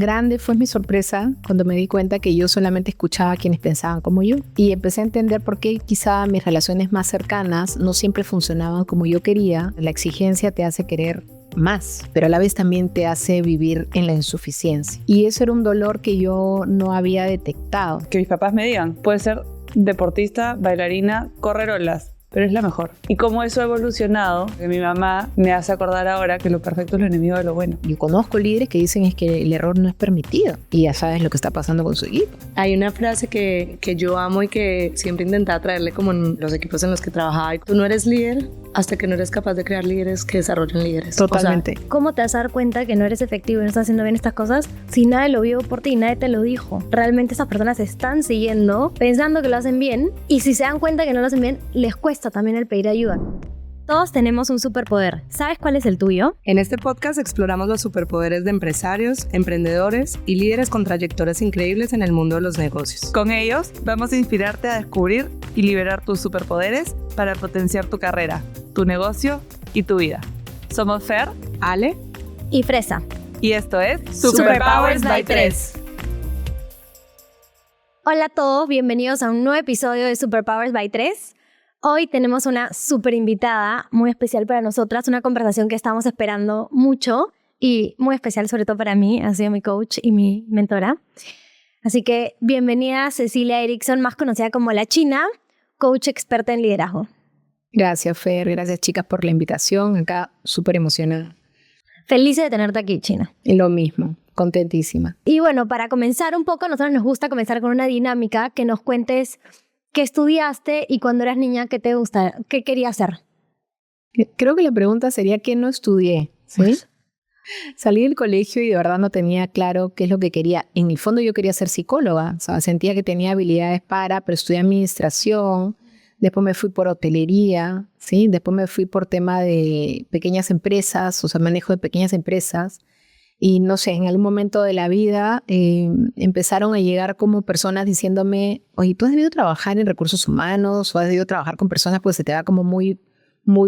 grande fue mi sorpresa cuando me di cuenta que yo solamente escuchaba a quienes pensaban como yo. Y empecé a entender por qué quizá mis relaciones más cercanas no siempre funcionaban como yo quería. La exigencia te hace querer más, pero a la vez también te hace vivir en la insuficiencia. Y eso era un dolor que yo no había detectado. Que mis papás me digan, puede ser deportista, bailarina, correr olas, pero es la mejor. Y cómo eso ha evolucionado, que mi mamá me hace acordar ahora que lo perfecto es lo enemigo de lo bueno. Yo conozco líderes que dicen es que el error no es permitido y ya sabes lo que está pasando con su equipo. Hay una frase que yo amo y que siempre intentaba traerle como en los equipos en los que trabajaba. Tú no eres líder hasta que no eres capaz de crear líderes que desarrollen líderes. Totalmente. O sea, ¿cómo te vas a dar cuenta que no eres efectivo y no estás haciendo bien estas cosas si nadie lo vio por ti y nadie te lo dijo? Realmente esas personas se están siguiendo pensando que lo hacen bien, y si se dan cuenta que no lo hacen bien, les cuesta también el pedir ayuda. Todos tenemos un superpoder. ¿Sabes cuál es el tuyo? En este podcast exploramos los superpoderes de empresarios, emprendedores y líderes con trayectorias increíbles en el mundo de los negocios. Con ellos vamos a inspirarte a descubrir y liberar tus superpoderes para potenciar tu carrera, tu negocio y tu vida. Somos Fer, Ale Y Fresa. y esto es Superpowers by 3. Hola a todos, bienvenidos a un nuevo episodio de Superpowers by 3. Hoy tenemos una súper invitada, muy especial para nosotras, una conversación que estamos esperando mucho y muy especial sobre todo para mí, ha sido mi coach y mi mentora. Así que bienvenida Cecilia Erickson, más conocida como La China, coach experta en liderazgo. Gracias, Fer. Gracias, chicas, por la invitación. Acá súper emocionada. Feliz de tenerte aquí, China. Y lo mismo, contentísima. Y bueno, para comenzar un poco, a nosotros nos gusta comenzar con una dinámica que nos cuentes qué estudiaste y cuando eras niña, qué te gusta, qué querías hacer. Creo que la pregunta sería ¿qué no estudié? ¿Sí? Salí del colegio y de verdad no tenía claro qué es lo que quería. En el fondo yo quería ser psicóloga. O sea, sentía que tenía habilidades pero estudié administración. Después me fui por hotelería, ¿sí? Después me fui por tema de pequeñas empresas, o sea, manejo de pequeñas empresas. Y no sé, en algún momento de la vida empezaron a llegar como personas diciéndome, oye, tú has debido trabajar en recursos humanos o has debido trabajar con personas, pues se te va como muy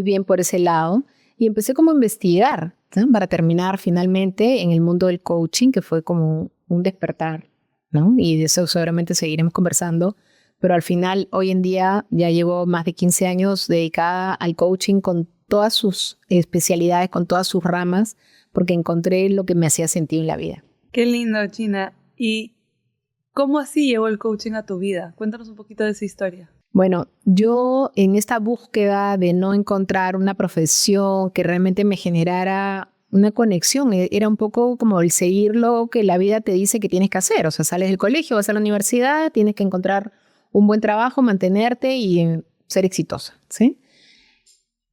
bien por ese lado. Y empecé como a investigar, ¿sí? Para terminar finalmente en el mundo del coaching, que fue como un despertar, ¿no? Y de eso seguramente seguiremos conversando. Pero al final, hoy en día, ya llevo más de 15 años dedicada al coaching con todas sus especialidades, con todas sus ramas, porque encontré lo que me hacía sentido en la vida. Qué lindo, China. ¿Y cómo así llegó el coaching a tu vida? Cuéntanos un poquito de esa historia. Bueno, yo en esta búsqueda de no encontrar una profesión que realmente me generara una conexión, era un poco como el seguir lo que la vida te dice que tienes que hacer. O sea, sales del colegio, vas a la universidad, tienes que encontrar un buen trabajo, mantenerte y ser exitosa, ¿sí?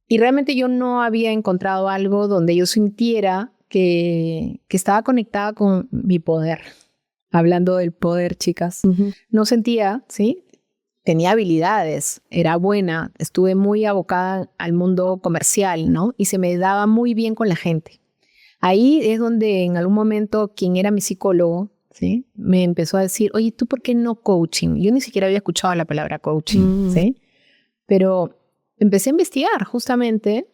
Y realmente yo no había encontrado algo donde yo sintiera que estaba conectada con mi poder. Hablando del poder, chicas. Uh-huh. No sentía, ¿sí? Tenía habilidades, era buena, estuve muy abocada al mundo comercial, ¿no? Y se me daba muy bien con la gente. Ahí es donde en algún momento quien era mi psicólogo, ¿sí? Me empezó a decir, oye, ¿tú por qué no coaching? Yo ni siquiera había escuchado la palabra coaching, ¿sí? Pero empecé a investigar justamente,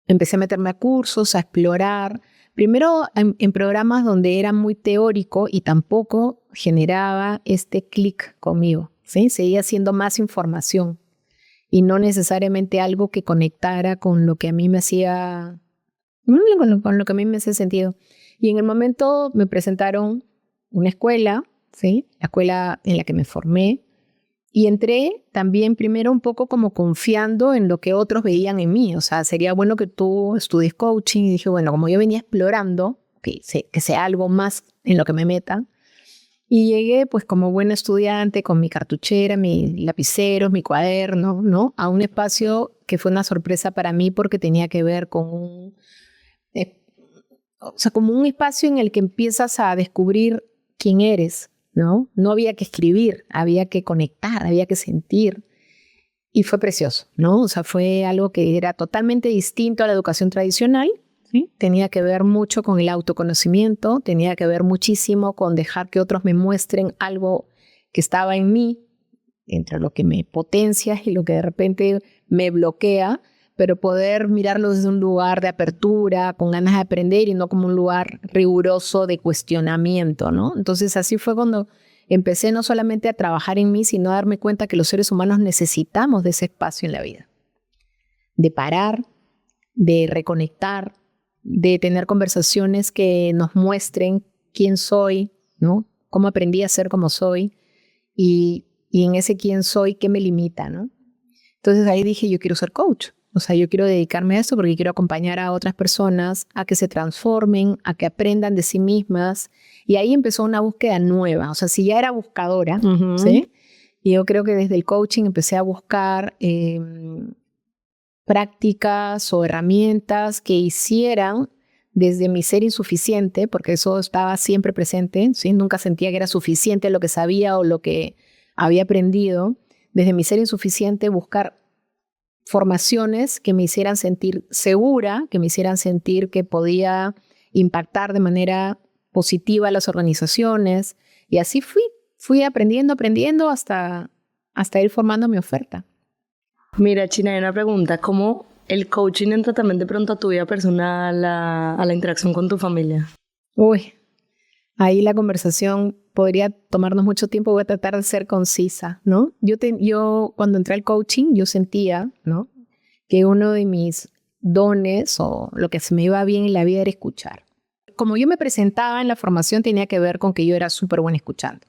empecé a meterme a cursos, a explorar, primero en programas donde era muy teórico y tampoco generaba este clic conmigo, ¿sí? Seguía siendo más información y no necesariamente algo que conectara con lo que a mí me hacía, con lo que a mí me hacía sentido. Y en el momento me presentaron una escuela, ¿sí? La escuela en la que me formé. Y entré también primero un poco como confiando en lo que otros veían en mí. O sea, sería bueno que tú estudies coaching. Y dije, bueno, como yo venía explorando, que sea algo más en lo que me meta. Y llegué pues como buena estudiante con mi cartuchera, mis lapiceros, mi cuaderno, ¿no? A un espacio que fue una sorpresa para mí porque tenía que ver con como un espacio en el que empiezas a descubrir quién eres, ¿no? No había que escribir, había que conectar, había que sentir. Y fue precioso, ¿no? O sea, fue algo que era totalmente distinto a la educación tradicional, ¿sí? Tenía que ver mucho con el autoconocimiento, tenía que ver muchísimo con dejar que otros me muestren algo que estaba en mí, entre lo que me potencia y lo que de repente me bloquea, pero poder mirarlo desde un lugar de apertura, con ganas de aprender y no como un lugar riguroso de cuestionamiento, ¿no? Entonces así fue cuando empecé no solamente a trabajar en mí, sino a darme cuenta que los seres humanos necesitamos de ese espacio en la vida. De parar, de reconectar, de tener conversaciones que nos muestren quién soy, ¿no? Cómo aprendí a ser como soy y en ese quién soy, qué me limita, ¿no? Entonces ahí dije, yo quiero ser coach. O sea, yo quiero dedicarme a esto porque quiero acompañar a otras personas a que se transformen, a que aprendan de sí mismas. Y ahí empezó una búsqueda nueva. O sea, si ya era buscadora, ¿sí? Y yo creo que desde el coaching empecé a buscar prácticas o herramientas que hicieran desde mi ser insuficiente, porque eso estaba siempre presente, ¿sí? Nunca sentía que era suficiente lo que sabía o lo que había aprendido. Desde mi ser insuficiente buscar formaciones que me hicieran sentir segura, que me hicieran sentir que podía impactar de manera positiva a las organizaciones. Y así fui aprendiendo hasta ir formando mi oferta. Mira, China, hay una pregunta. ¿Cómo el coaching entra también de pronto a tu vida personal, a la interacción con tu familia? Uy, ahí la conversación podría tomarnos mucho tiempo. Voy a tratar de ser concisa, ¿no? Yo cuando entré al coaching, yo sentía, ¿no?, que uno de mis dones o lo que se me iba bien en la vida era escuchar. Como yo me presentaba en la formación, tenía que ver con que yo era súper buena escuchando.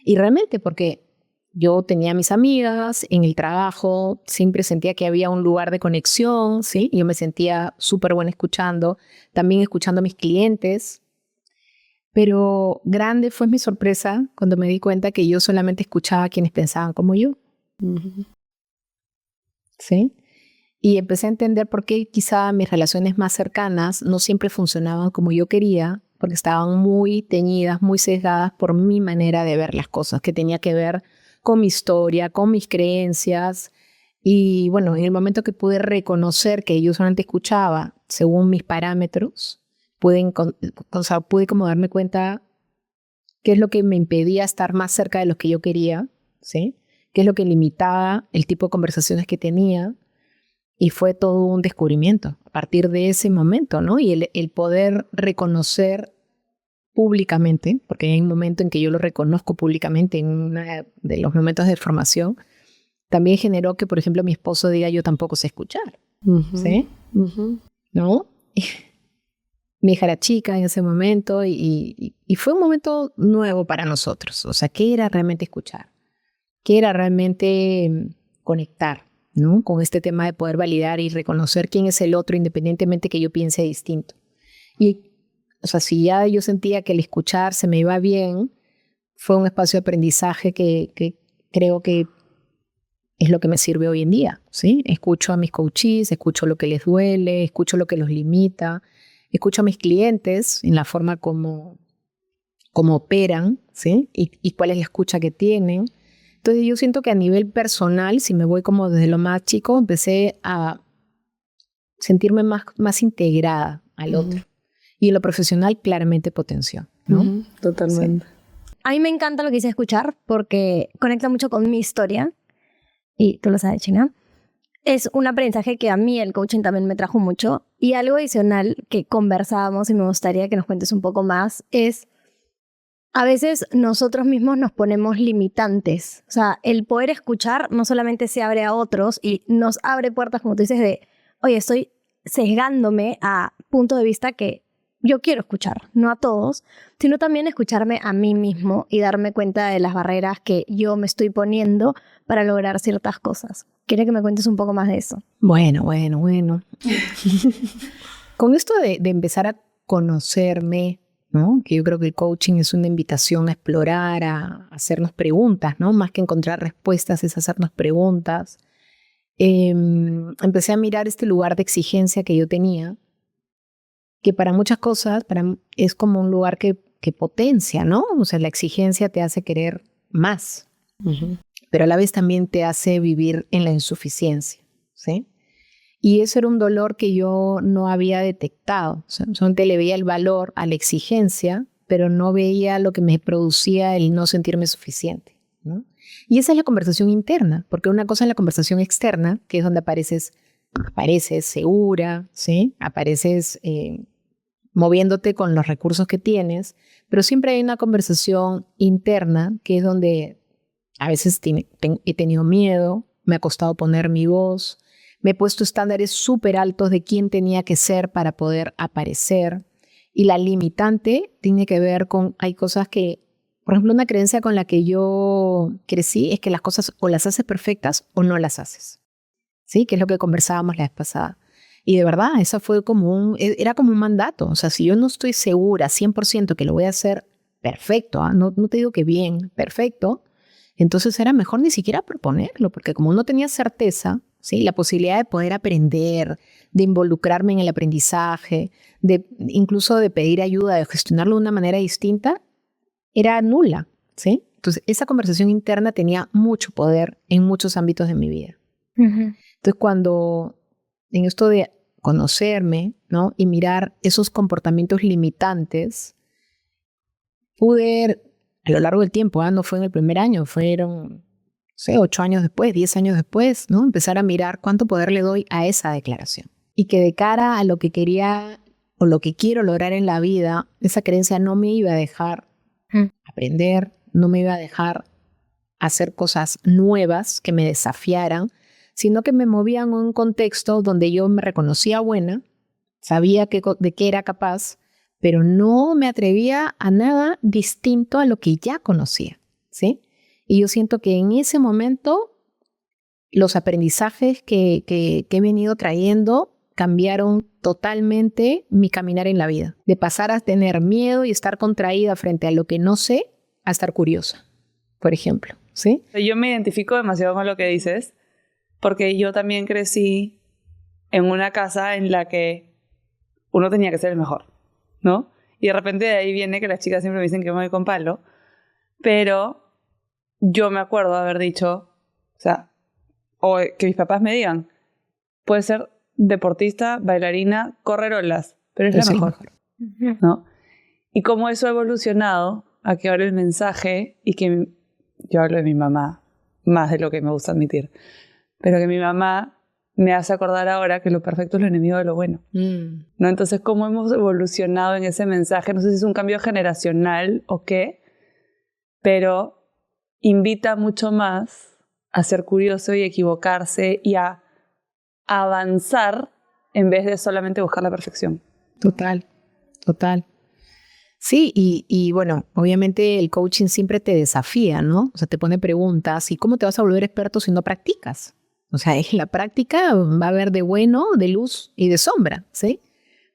Y realmente, porque yo tenía mis amigas en el trabajo, siempre sentía que había un lugar de conexión, ¿sí? Yo me sentía súper buena escuchando, también escuchando a mis clientes. Pero grande fue mi sorpresa cuando me di cuenta que yo solamente escuchaba a quienes pensaban como yo. ¿Sí? Y empecé a entender por qué quizá mis relaciones más cercanas no siempre funcionaban como yo quería, porque estaban muy teñidas, muy sesgadas por mi manera de ver las cosas, que tenía que ver con mi historia, con mis creencias. Y bueno, en el momento que pude reconocer que yo solamente escuchaba según mis parámetros, pude como darme cuenta qué es lo que me impedía estar más cerca de lo que yo quería, ¿sí? Qué es lo que limitaba el tipo de conversaciones que tenía. Y fue todo un descubrimiento a partir de ese momento, ¿no? Y el poder reconocer públicamente, porque hay un momento en que yo lo reconozco públicamente en uno de los momentos de formación, también generó que, por ejemplo, mi esposo diga yo tampoco sé escuchar, ¿sí? ¿No? Mi hija era chica en ese momento y fue un momento nuevo para nosotros. O sea, ¿qué era realmente escuchar? ¿Qué era realmente conectar, ¿no?, con este tema de poder validar y reconocer quién es el otro independientemente que yo piense distinto? Y, o sea, si ya yo sentía que el escuchar se me iba bien, fue un espacio de aprendizaje que creo que es lo que me sirve hoy en día, ¿sí? Escucho a mis coaches, escucho lo que les duele, escucho lo que los limita, escucho a mis clientes en la forma como operan, ¿sí? Y cuál es la escucha que tienen. Entonces yo siento que a nivel personal, si me voy como desde lo más chico, empecé a sentirme más integrada al otro. Y en lo profesional claramente potenció, ¿no? Totalmente. Sí. A mí me encanta lo que hice escuchar porque conecta mucho con mi historia. Y tú lo sabes, China. Es un aprendizaje que a mí el coaching también me trajo mucho. Y algo adicional que conversábamos y me gustaría que nos cuentes un poco más es, a veces nosotros mismos nos ponemos limitantes. O sea, el poder escuchar no solamente se abre a otros y nos abre puertas, como tú dices, de, oye, estoy sesgándome a punto de vista que yo quiero escuchar, no a todos, sino también escucharme a mí mismo y darme cuenta de las barreras que yo me estoy poniendo para lograr ciertas cosas. Quiero que me cuentes un poco más de eso. Bueno. Con esto de empezar a conocerme, ¿no?, que yo creo que el coaching es una invitación a explorar, a hacernos preguntas, ¿no? Más que encontrar respuestas, es hacernos preguntas. Empecé a mirar este lugar de exigencia que yo tenía, que para muchas cosas es como un lugar que potencia, ¿no? O sea, la exigencia te hace querer más, pero a la vez también te hace vivir en la insuficiencia, ¿sí? Y eso era un dolor que yo no había detectado. O sea, solamente le veía el valor a la exigencia, pero no veía lo que me producía el no sentirme suficiente, ¿no? Y esa es la conversación interna, porque una cosa es la conversación externa, que es donde apareces apareces segura, ¿sí? Apareces moviéndote con los recursos que tienes, pero siempre hay una conversación interna que es donde a veces he tenido miedo, me ha costado poner mi voz, me he puesto estándares súper altos de quién tenía que ser para poder aparecer. Y la limitante tiene que ver con, hay cosas que, por ejemplo, una creencia con la que yo crecí es que las cosas o las haces perfectas o no las haces, ¿sí? Que es lo que conversábamos la vez pasada. Y de verdad, eso fue era como un mandato. O sea, si yo no estoy segura 100% que lo voy a hacer perfecto, no te digo que bien, perfecto, entonces era mejor ni siquiera proponerlo, porque como no tenía certeza, ¿sí? La posibilidad de poder aprender, de involucrarme en el aprendizaje, incluso de pedir ayuda, de gestionarlo de una manera distinta, era nula, ¿sí? Entonces, esa conversación interna tenía mucho poder en muchos ámbitos de mi vida. Ujú. Entonces, cuando en esto de conocerme, ¿no? Y mirar esos comportamientos limitantes, pude, a lo largo del tiempo, no fue en el primer año, fueron, no sé, 8 años después, 10 años después, ¿no? Empezar a mirar cuánto poder le doy a esa declaración. Y que de cara a lo que quería o lo que quiero lograr en la vida, esa creencia no me iba a dejar aprender, no me iba a dejar hacer cosas nuevas que me desafiaran, sino que me movían en un contexto donde yo me reconocía buena, sabía de qué era capaz, pero no me atrevía a nada distinto a lo que ya conocía, ¿sí? Y yo siento que en ese momento los aprendizajes que he venido trayendo cambiaron totalmente mi caminar en la vida. De pasar a tener miedo y estar contraída frente a lo que no sé, a estar curiosa, por ejemplo, ¿sí? Yo me identifico demasiado con lo que dices, porque yo también crecí en una casa en la que uno tenía que ser el mejor, ¿no? Y de repente de ahí viene que las chicas siempre me dicen que me voy con palo, pero yo me acuerdo de haber dicho, o sea, o que mis papás me digan, puedes ser deportista, bailarina, correr olas, pero es la mejor, ¿no? Y cómo eso ha evolucionado a que ahora el mensaje, y que yo hablo de mi mamá más de lo que me gusta admitir, pero que mi mamá me hace acordar ahora que lo perfecto es lo enemigo de lo bueno, ¿no? Entonces, cómo hemos evolucionado en ese mensaje, no sé si es un cambio generacional o qué, pero invita mucho más a ser curioso y equivocarse y a avanzar en vez de solamente buscar la perfección. Total, total. Sí, y bueno, obviamente el coaching siempre te desafía, ¿no? O sea, te pone preguntas, ¿y cómo te vas a volver experto si no practicas? O sea, en la práctica va a haber de bueno, de luz y de sombra, ¿sí?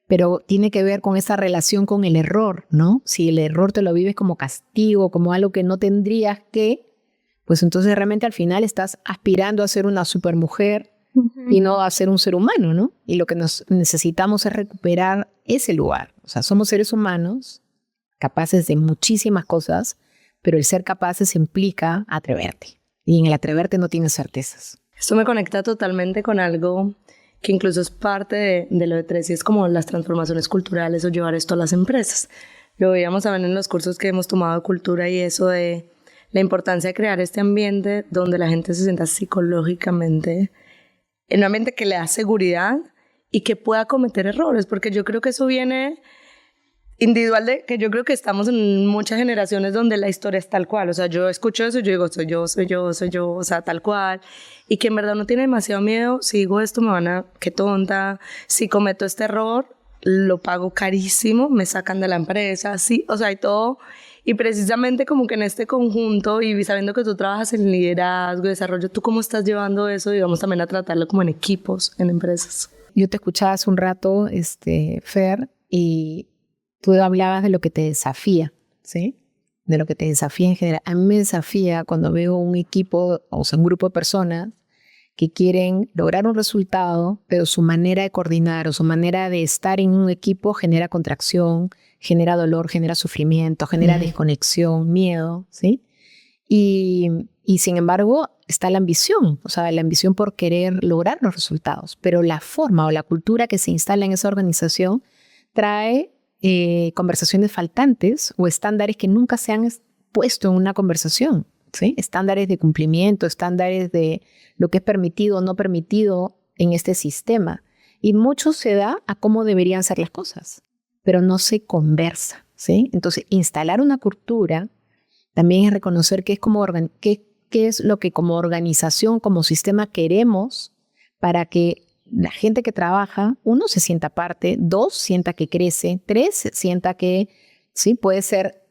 Pero tiene que ver con esa relación con el error, ¿no? Si el error te lo vives como castigo, como algo que no tendrías que, pues entonces realmente al final estás aspirando a ser una supermujer y no a ser un ser humano, ¿no? Y lo que necesitamos es recuperar ese lugar. O sea, somos seres humanos capaces de muchísimas cosas, pero el ser capaces implica atreverte. Y en el atreverte no tienes certezas. Esto me conecta totalmente con algo que incluso es parte de lo de Tres, y es como las transformaciones culturales o llevar esto a las empresas. Lo veíamos también en los cursos que hemos tomado de cultura, y eso de la importancia de crear este ambiente donde la gente se sienta psicológicamente en un ambiente que le da seguridad y que pueda cometer errores, porque yo creo que eso viene individual de que yo creo que estamos en muchas generaciones donde la historia es tal cual. O sea, yo escucho eso y yo digo, soy yo, o sea, tal cual. Y que en verdad uno tiene demasiado miedo. Si digo esto, me van a... Qué tonta. Si cometo este error, lo pago carísimo, me sacan de la empresa, sí, o sea, y todo. Y precisamente como que en este conjunto, y sabiendo que tú trabajas en liderazgo y desarrollo, ¿tú cómo estás llevando eso, digamos, también a tratarlo como en equipos, en empresas? Yo te escuchaba hace un rato, Fer, y tú hablabas de lo que te desafía, ¿sí? De lo que te desafía en general. A mí me desafía cuando veo un equipo, o sea, un grupo de personas que quieren lograr un resultado, pero su manera de coordinar o su manera de estar en un equipo genera contracción, genera dolor, genera sufrimiento, genera desconexión, miedo, ¿sí? Y sin embargo está la ambición, o sea, la ambición por querer lograr los resultados, pero la forma o la cultura que se instala en esa organización trae conversaciones faltantes o estándares que nunca se han puesto en una conversación, ¿sí? Estándares de cumplimiento, estándares de lo que es permitido o no permitido en este sistema. Y mucho se da a cómo deberían ser las cosas, pero no se conversa, ¿sí? Entonces, instalar una cultura también es reconocer qué es lo que como organización, como sistema queremos para que la gente que trabaja, 1, se sienta parte, 2, sienta que crece, 3, sienta que sí puede ser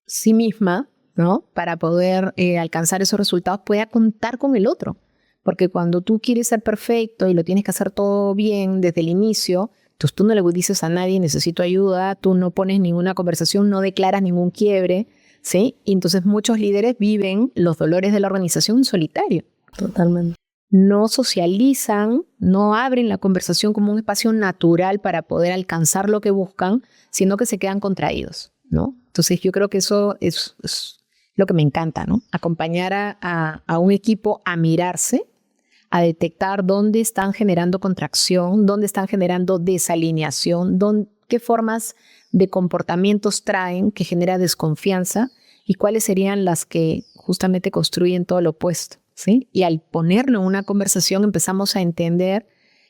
sí misma, ¿no? Para poder alcanzar esos resultados, pueda contar con el otro. Porque cuando tú quieres ser perfecto y lo tienes que hacer todo bien desde el inicio, entonces tú no le dices a nadie, necesito ayuda, tú no pones ninguna conversación, no declaras ningún quiebre, ¿sí? Y entonces muchos líderes viven los dolores de la organización en solitario. Totalmente. No socializan, no abren la conversación como un espacio natural para poder alcanzar lo que buscan, sino que se quedan contraídos, ¿no? Entonces yo creo que eso es lo que me encanta, ¿no? Acompañar a un equipo a mirarse, a detectar dónde están generando contracción, dónde están generando desalineación, qué formas de comportamientos traen que genera desconfianza y cuáles serían las que justamente construyen todo lo opuesto, ¿sí? Y al ponerlo en una conversación empezamos a entender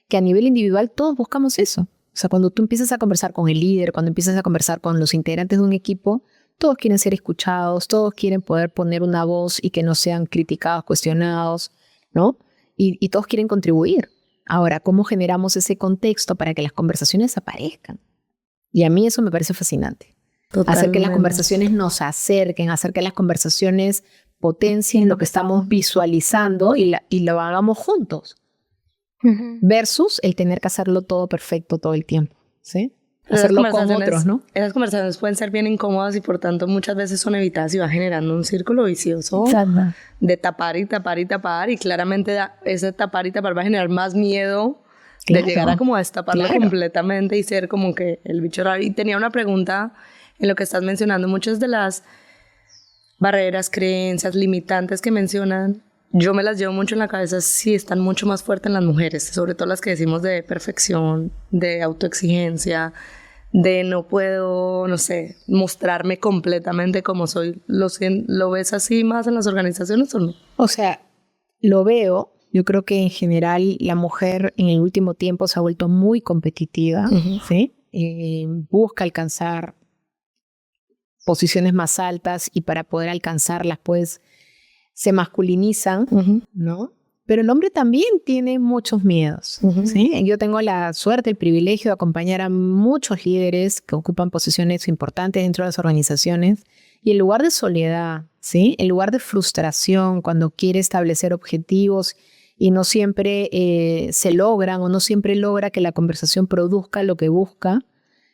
que a nivel individual todos buscamos eso. O sea, cuando tú empiezas a conversar con el líder, cuando empiezas a conversar con los integrantes de un equipo, todos quieren ser escuchados, todos quieren poder poner una voz y que no sean criticados, cuestionados, ¿no? Y todos quieren contribuir. Ahora, ¿cómo generamos ese contexto para que las conversaciones aparezcan? Y a mí eso me parece fascinante. Totalmente. Hacer que las conversaciones nos acerquen, hacer que las conversaciones potencien lo que estamos visualizando y lo hagamos juntos. Versus el tener que hacerlo todo perfecto todo el tiempo, ¿sí? Hacerlo con otros, ¿no? Esas conversaciones pueden ser bien incómodas y por tanto muchas veces son evitadas y va generando un círculo vicioso. Exacto. De tapar y tapar y tapar, y claramente ese tapar y tapar va a generar más miedo de llegar a como a destaparlo completamente y ser como que el bicho raro. Y tenía una pregunta en lo que estás mencionando, muchas de las barreras, creencias, limitantes que mencionan, yo me las llevo mucho en la cabeza, sí están mucho más fuertes en las mujeres, sobre todo las que decimos de perfección, de autoexigencia, de no puedo, no sé, mostrarme completamente como soy. ¿Lo ves así más en las organizaciones o no? O sea, lo veo. Yo creo que en general la mujer en el último tiempo se ha vuelto muy competitiva, ¿sí? Busca alcanzar posiciones más altas y para poder alcanzarlas, pues, se masculinizan, ¿no? Pero el hombre también tiene muchos miedos, ¿sí? Yo tengo la suerte, el privilegio de acompañar a muchos líderes que ocupan posiciones importantes dentro de las organizaciones y en lugar de soledad, ¿sí? En lugar de frustración cuando quiere establecer objetivos y no siempre se logran o no siempre logra que la conversación produzca lo que busca.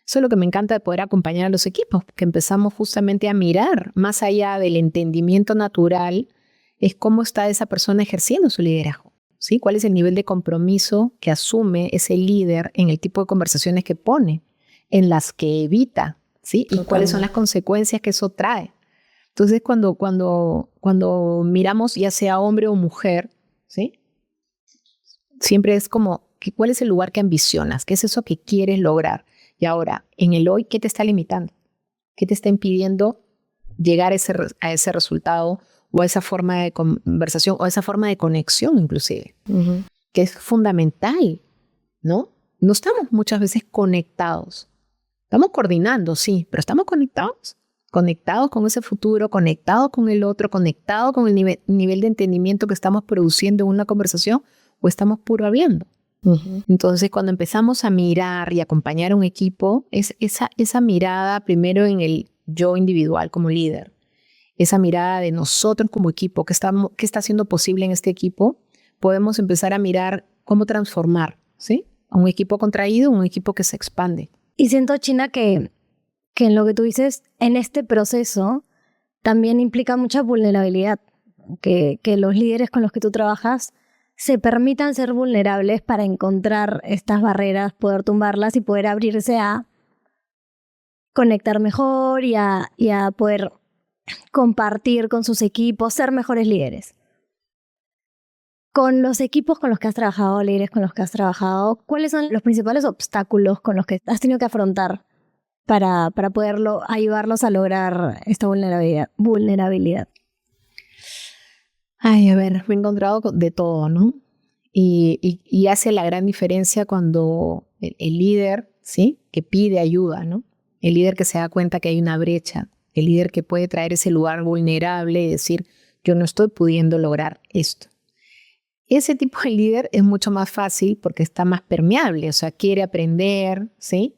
Eso es lo que me encanta de poder acompañar a los equipos, que empezamos justamente a mirar más allá del entendimiento natural, es cómo está esa persona ejerciendo su liderazgo, ¿sí? ¿Cuál es el nivel de compromiso que asume ese líder en el tipo de conversaciones que pone, en las que evita, ¿sí? Y cuáles son las consecuencias que eso trae. Entonces, cuando miramos ya sea hombre o mujer, ¿sí? Siempre es como, ¿cuál es el lugar que ambicionas? ¿Qué es eso que quieres lograr? Y ahora, en el hoy, ¿qué te está limitando? ¿Qué te está impidiendo llegar a ese resultado o a esa forma de conversación o a esa forma de conexión inclusive? Que es fundamental, ¿no? No estamos muchas veces conectados. Estamos coordinando, sí, pero estamos conectados. Conectados con ese futuro, conectados con el otro, conectados con el nivel de entendimiento que estamos produciendo en una conversación o estamos puro hablando. Entonces, cuando empezamos a mirar y acompañar a un equipo, es esa mirada primero en el yo individual como líder, esa mirada de nosotros como equipo, qué está haciendo posible en este equipo, podemos empezar a mirar cómo transformar, ¿sí? A un equipo contraído, un equipo que se expande. Y siento, China, que en lo que tú dices, en este proceso también implica mucha vulnerabilidad, que los líderes con los que tú trabajas se permitan ser vulnerables para encontrar estas barreras, poder tumbarlas y poder abrirse a conectar mejor y a poder compartir con sus equipos, ser mejores líderes. Con los equipos con los que has trabajado, líderes con los que has trabajado, ¿cuáles son los principales obstáculos con los que has tenido que afrontar para poderlo ayudarlos a lograr esta vulnerabilidad? Ay, a ver, me he encontrado de todo, ¿no? Y hace la gran diferencia cuando el líder, ¿sí? Que pide ayuda, ¿no? El líder que se da cuenta que hay una brecha, el líder que puede traer ese lugar vulnerable y decir, yo no estoy pudiendo lograr esto. Ese tipo de líder es mucho más fácil porque está más permeable, o sea, quiere aprender, ¿sí?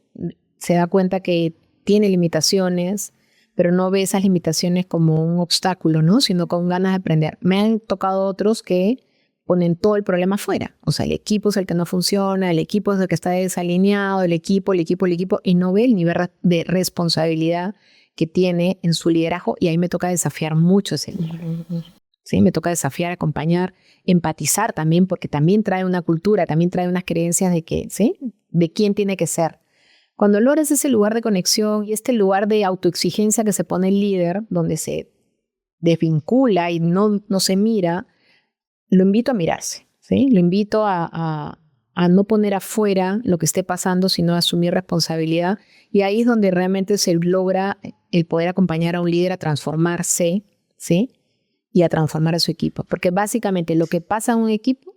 Se da cuenta que tiene limitaciones, pero no ve esas limitaciones como un obstáculo, ¿no? Sino con ganas de aprender. Me han tocado otros que ponen todo el problema afuera. O sea, el equipo es el que no funciona, el equipo es el que está desalineado, el equipo, y no ve el nivel de responsabilidad que tiene en su liderazgo, y ahí me toca desafiar mucho ese liderazgo. ¿Sí? Me toca desafiar, acompañar, empatizar también, porque también trae una cultura, también trae unas creencias de que, ¿sí? De quién tiene que ser. Cuando logras ese lugar de conexión y este lugar de autoexigencia que se pone el líder, donde se desvincula y no se mira, lo invito a mirarse, ¿sí? Lo invito a no poner afuera lo que esté pasando, sino a asumir responsabilidad. Y ahí es donde realmente se logra el poder acompañar a un líder a transformarse, ¿sí? Y a transformar a su equipo. Porque básicamente lo que pasa en un equipo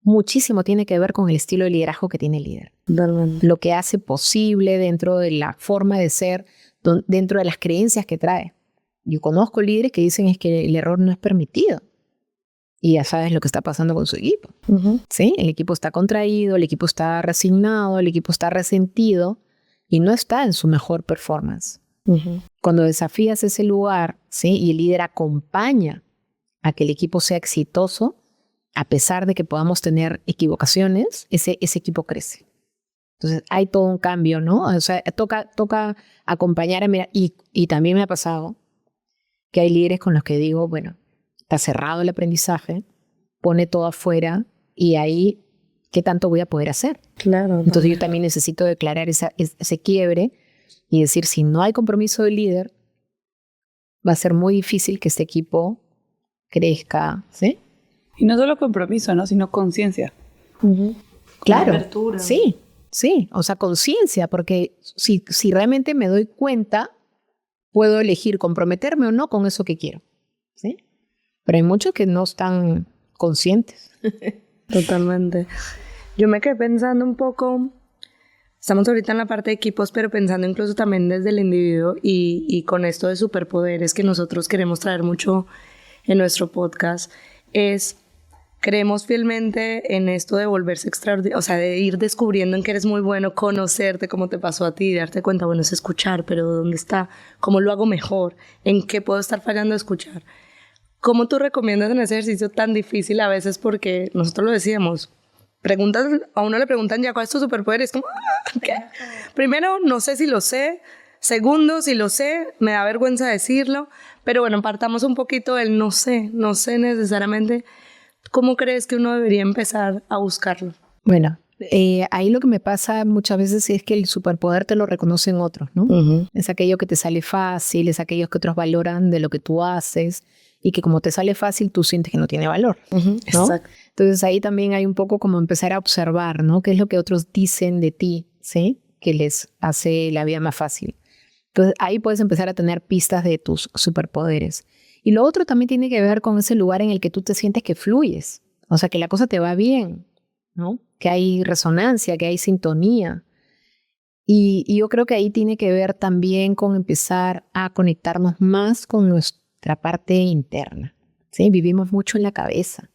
muchísimo tiene que ver con el estilo de liderazgo que tiene el líder. Totalmente. Lo que hace posible dentro de la forma de ser, dentro de las creencias que trae. Yo conozco líderes que dicen es que el error no es permitido. Y ya sabes lo que está pasando con su equipo. ¿Sí? El equipo está contraído, el equipo está resignado, el equipo está resentido y no está en su mejor performance. Cuando desafías ese lugar, ¿sí? Y el líder acompaña a que el equipo sea exitoso, a pesar de que podamos tener equivocaciones, ese equipo crece. Entonces hay todo un cambio, ¿no? O sea, toca acompañar a mirar. Y también me ha pasado que hay líderes con los que digo, bueno, está cerrado el aprendizaje, pone todo afuera y ahí, ¿qué tanto voy a poder hacer? Claro. Entonces yo también necesito declarar ese quiebre y decir, si no hay compromiso del líder, va a ser muy difícil que este equipo crezca, ¿sí? Y no solo compromiso, ¿no? Sino conciencia. Claro, apertura. Sí, o sea, conciencia, porque si realmente me doy cuenta, puedo elegir comprometerme o no con eso que quiero, ¿sí? Pero hay muchos que no están conscientes. Totalmente. Yo me quedé pensando un poco, estamos ahorita en la parte de equipos, pero pensando incluso también desde el individuo y con esto de superpoderes que nosotros queremos traer mucho en nuestro podcast, creemos fielmente en esto de volverse extraordinario, o sea, de ir descubriendo en qué eres muy bueno, conocerte, como te pasó a ti, darte cuenta, bueno, es escuchar, pero ¿dónde está? ¿Cómo lo hago mejor? ¿En qué puedo estar fallando a escuchar? ¿Cómo tú recomiendas en ese ejercicio tan difícil a veces? Porque nosotros lo decíamos, a uno le preguntan ya cuál es tu superpoder, es como, ¿qué? Primero, no sé si lo sé. Segundo, si lo sé, me da vergüenza decirlo. Pero bueno, partamos un poquito del no sé necesariamente. ¿Cómo crees que uno debería empezar a buscarlo? Bueno, ahí lo que me pasa muchas veces es que el superpoder te lo reconocen otros, ¿no? Es aquello que te sale fácil, es aquello que otros valoran de lo que tú haces y que como te sale fácil, tú sientes que no tiene valor, ¿no? Exacto. Entonces ahí también hay un poco como empezar a observar, ¿no? ¿Qué es lo que otros dicen de ti, ¿sí? Que les hace la vida más fácil. Entonces ahí puedes empezar a tener pistas de tus superpoderes. Y lo otro también tiene que ver con ese lugar en el que tú te sientes que fluyes, o sea, que la cosa te va bien, ¿no? Que hay resonancia, que hay sintonía. Y yo creo que ahí tiene que ver también con empezar a conectarnos más con nuestra parte interna, ¿sí? Vivimos mucho en la cabeza.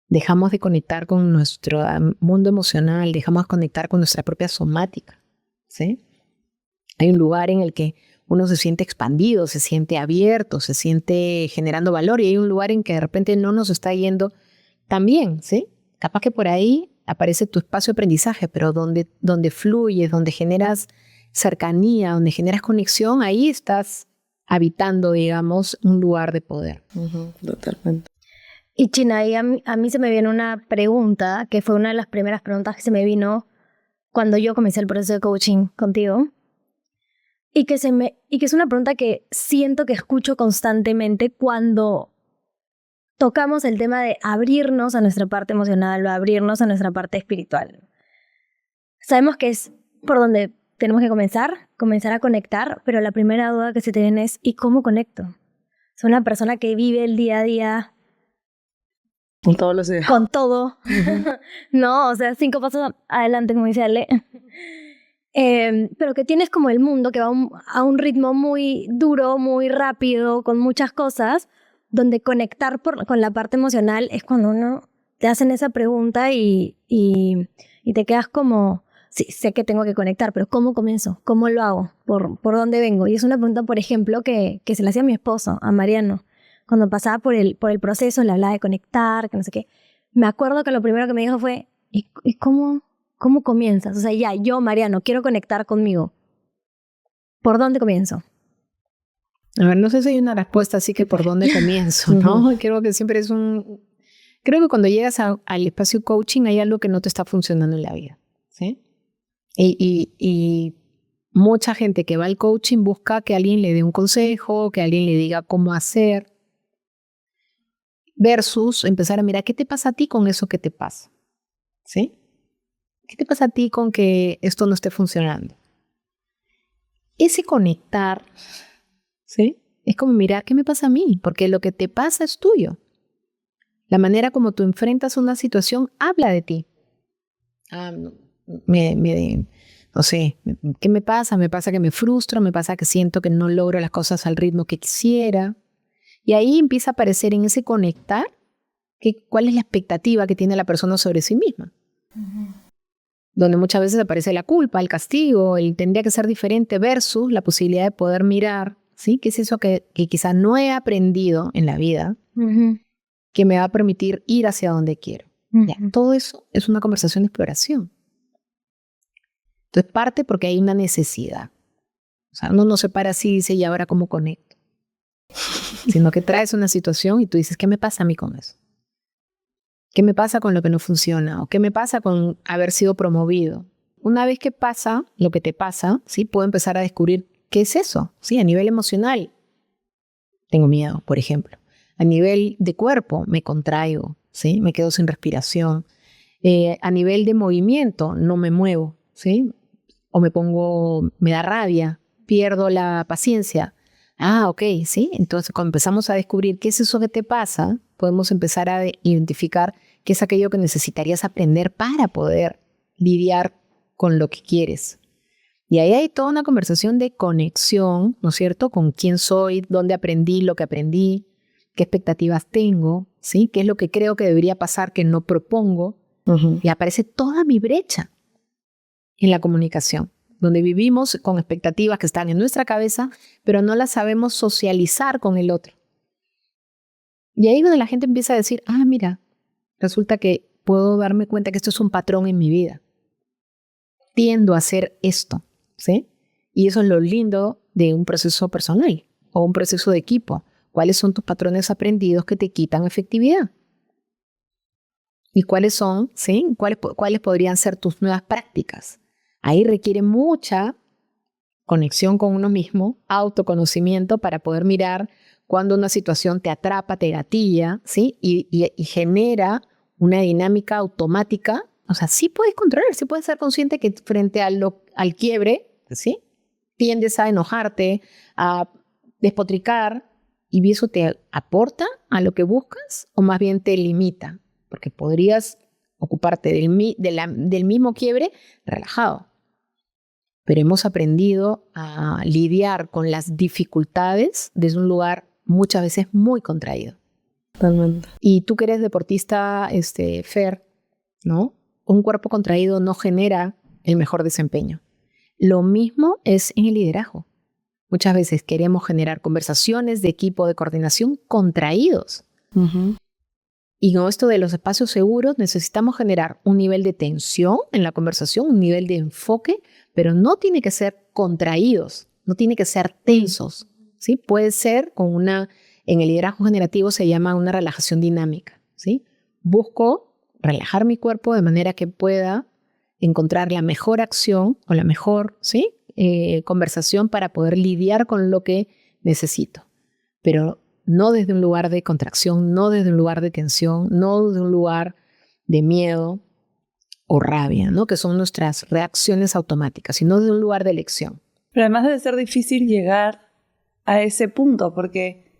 Dejamos de conectar con nuestro mundo emocional, dejamos de conectar con nuestra propia somática, ¿sí? Hay un lugar en el que uno se siente expandido, se siente abierto, se siente generando valor, y hay un lugar en que de repente no nos está yendo tan bien, ¿sí? Capaz que por ahí aparece tu espacio de aprendizaje, pero donde fluyes, donde generas cercanía, donde generas conexión, ahí estás habitando, digamos, un lugar de poder. Totalmente. Y China, ahí a mí se me viene una pregunta, que fue una de las primeras preguntas que se me vino cuando yo comencé el proceso de coaching contigo. Y que es una pregunta que siento que escucho constantemente cuando tocamos el tema de abrirnos a nuestra parte emocional o abrirnos a nuestra parte espiritual. Sabemos que es por donde tenemos que comenzar a conectar, pero la primera duda que se te viene es ¿y cómo conecto? Soy una persona que vive el día a día Con todos los ideas. con todo. No, o sea, 5 pasos adelante, como dice Ale. Pero que tienes como el mundo que va a un ritmo muy duro, muy rápido, con muchas cosas, donde conectar con la parte emocional es cuando uno te hacen esa pregunta y te quedas como, sí, sé que tengo que conectar, pero ¿cómo comienzo? ¿Cómo lo hago? ¿Por dónde vengo? Y es una pregunta, por ejemplo, que se la hacía a mi esposo, a Mariano, cuando pasaba por el proceso, le hablaba de conectar, que no sé qué. Me acuerdo que lo primero que me dijo fue, ¿y cómo comienzas? O sea, ya, yo, Mariano, quiero conectar conmigo. ¿Por dónde comienzo? A ver, no sé si hay una respuesta así que por dónde comienzo, ¿no? Creo que siempre es Creo que cuando llegas al espacio coaching hay algo que no te está funcionando en la vida, ¿sí? Y mucha gente que va al coaching busca que alguien le dé un consejo, que alguien le diga cómo hacer, versus empezar a mirar qué te pasa a ti con eso que te pasa, ¿sí? ¿Qué te pasa a ti con que esto no esté funcionando? Ese conectar, ¿sí? Es como mirar qué me pasa a mí, porque lo que te pasa es tuyo. La manera como tú enfrentas una situación habla de ti. No sé, ¿qué me pasa? Me pasa que me frustro, me pasa que siento que no logro las cosas al ritmo que quisiera. Y ahí empieza a aparecer en ese conectar cuál es la expectativa que tiene la persona sobre sí misma. Donde muchas veces aparece la culpa, el castigo, el tendría que ser diferente versus la posibilidad de poder mirar, ¿sí? ¿Qué es eso que quizá no he aprendido en la vida que me va a permitir ir hacia donde quiero? Ya, todo eso es una conversación de exploración. Entonces parte porque hay una necesidad. O sea, uno no se para así y dice, ¿y ahora cómo conecto? Sino que traes una situación y tú dices, ¿qué me pasa a mí con eso? ¿Qué me pasa con lo que no funciona? ¿O qué me pasa con haber sido promovido? Una vez que pasa lo que te pasa, ¿sí? Puedo empezar a descubrir qué es eso, ¿sí? A nivel emocional, tengo miedo, por ejemplo. A nivel de cuerpo, me contraigo, ¿sí? Me quedo sin respiración. A nivel de movimiento, no me muevo, ¿sí? O me da rabia, pierdo la paciencia. Ok, ¿sí? Entonces, cuando empezamos a descubrir qué es eso que te pasa, podemos empezar a identificar qué es aquello que necesitarías aprender para poder lidiar con lo que quieres. Y ahí hay toda una conversación de conexión, ¿no es cierto? Con quién soy, dónde aprendí lo que aprendí, qué expectativas tengo, ¿sí? ¿Qué es lo que creo que debería pasar que no propongo? Y aparece toda mi brecha en la comunicación, donde vivimos con expectativas que están en nuestra cabeza, pero no las sabemos socializar con el otro. Y ahí es donde la gente empieza a decir, mira, resulta que puedo darme cuenta que esto es un patrón en mi vida. Tiendo a hacer esto, ¿sí? Y eso es lo lindo de un proceso personal o un proceso de equipo. ¿Cuáles son tus patrones aprendidos que te quitan efectividad? ¿Y cuáles son, sí? ¿Cuáles podrían ser tus nuevas prácticas? Ahí requiere mucha conexión con uno mismo, autoconocimiento para poder mirar cuando una situación te atrapa, te gatilla, ¿sí? Y genera una dinámica automática. O sea, sí puedes controlar, sí puedes ser consciente que frente al quiebre, ¿sí? Tiendes a enojarte, a despotricar, y eso te aporta a lo que buscas o más bien te limita, porque podrías ocuparte del mismo quiebre relajado. Pero hemos aprendido a lidiar con las dificultades desde un lugar muchas veces muy contraído. Totalmente. Y tú que eres deportista, Fer, ¿no? Un cuerpo contraído no genera el mejor desempeño. Lo mismo es en el liderazgo. Muchas veces queremos generar conversaciones de equipo de coordinación contraídos. Y con esto de los espacios seguros necesitamos generar un nivel de tensión en la conversación, un nivel de enfoque, pero no tiene que ser contraídos, no tiene que ser tensos, ¿sí? Puede ser en el liderazgo generativo se llama una relajación dinámica, ¿sí? Busco relajar mi cuerpo de manera que pueda encontrar la mejor acción o la mejor, ¿sí? Conversación para poder lidiar con lo que necesito, pero no desde un lugar de contracción, no desde un lugar de tensión, no desde un lugar de miedo o rabia, ¿no? Que son nuestras reacciones automáticas, sino desde un lugar de elección. Pero además debe ser difícil llegar a ese punto porque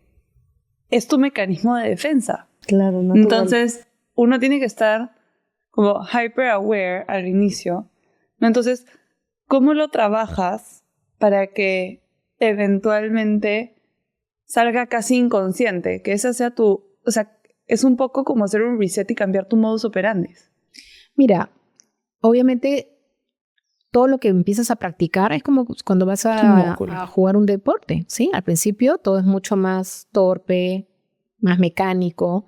es tu mecanismo de defensa. Claro, natural. Entonces, uno tiene que estar como hyper aware al inicio, ¿no? Entonces, ¿cómo lo trabajas para que eventualmente salga casi inconsciente? Que esa sea o sea, es un poco como hacer un reset y cambiar tu modus operandi. Mira, obviamente todo lo que empiezas a practicar es como cuando vas a jugar un deporte, ¿sí? Al principio todo es mucho más torpe, más mecánico.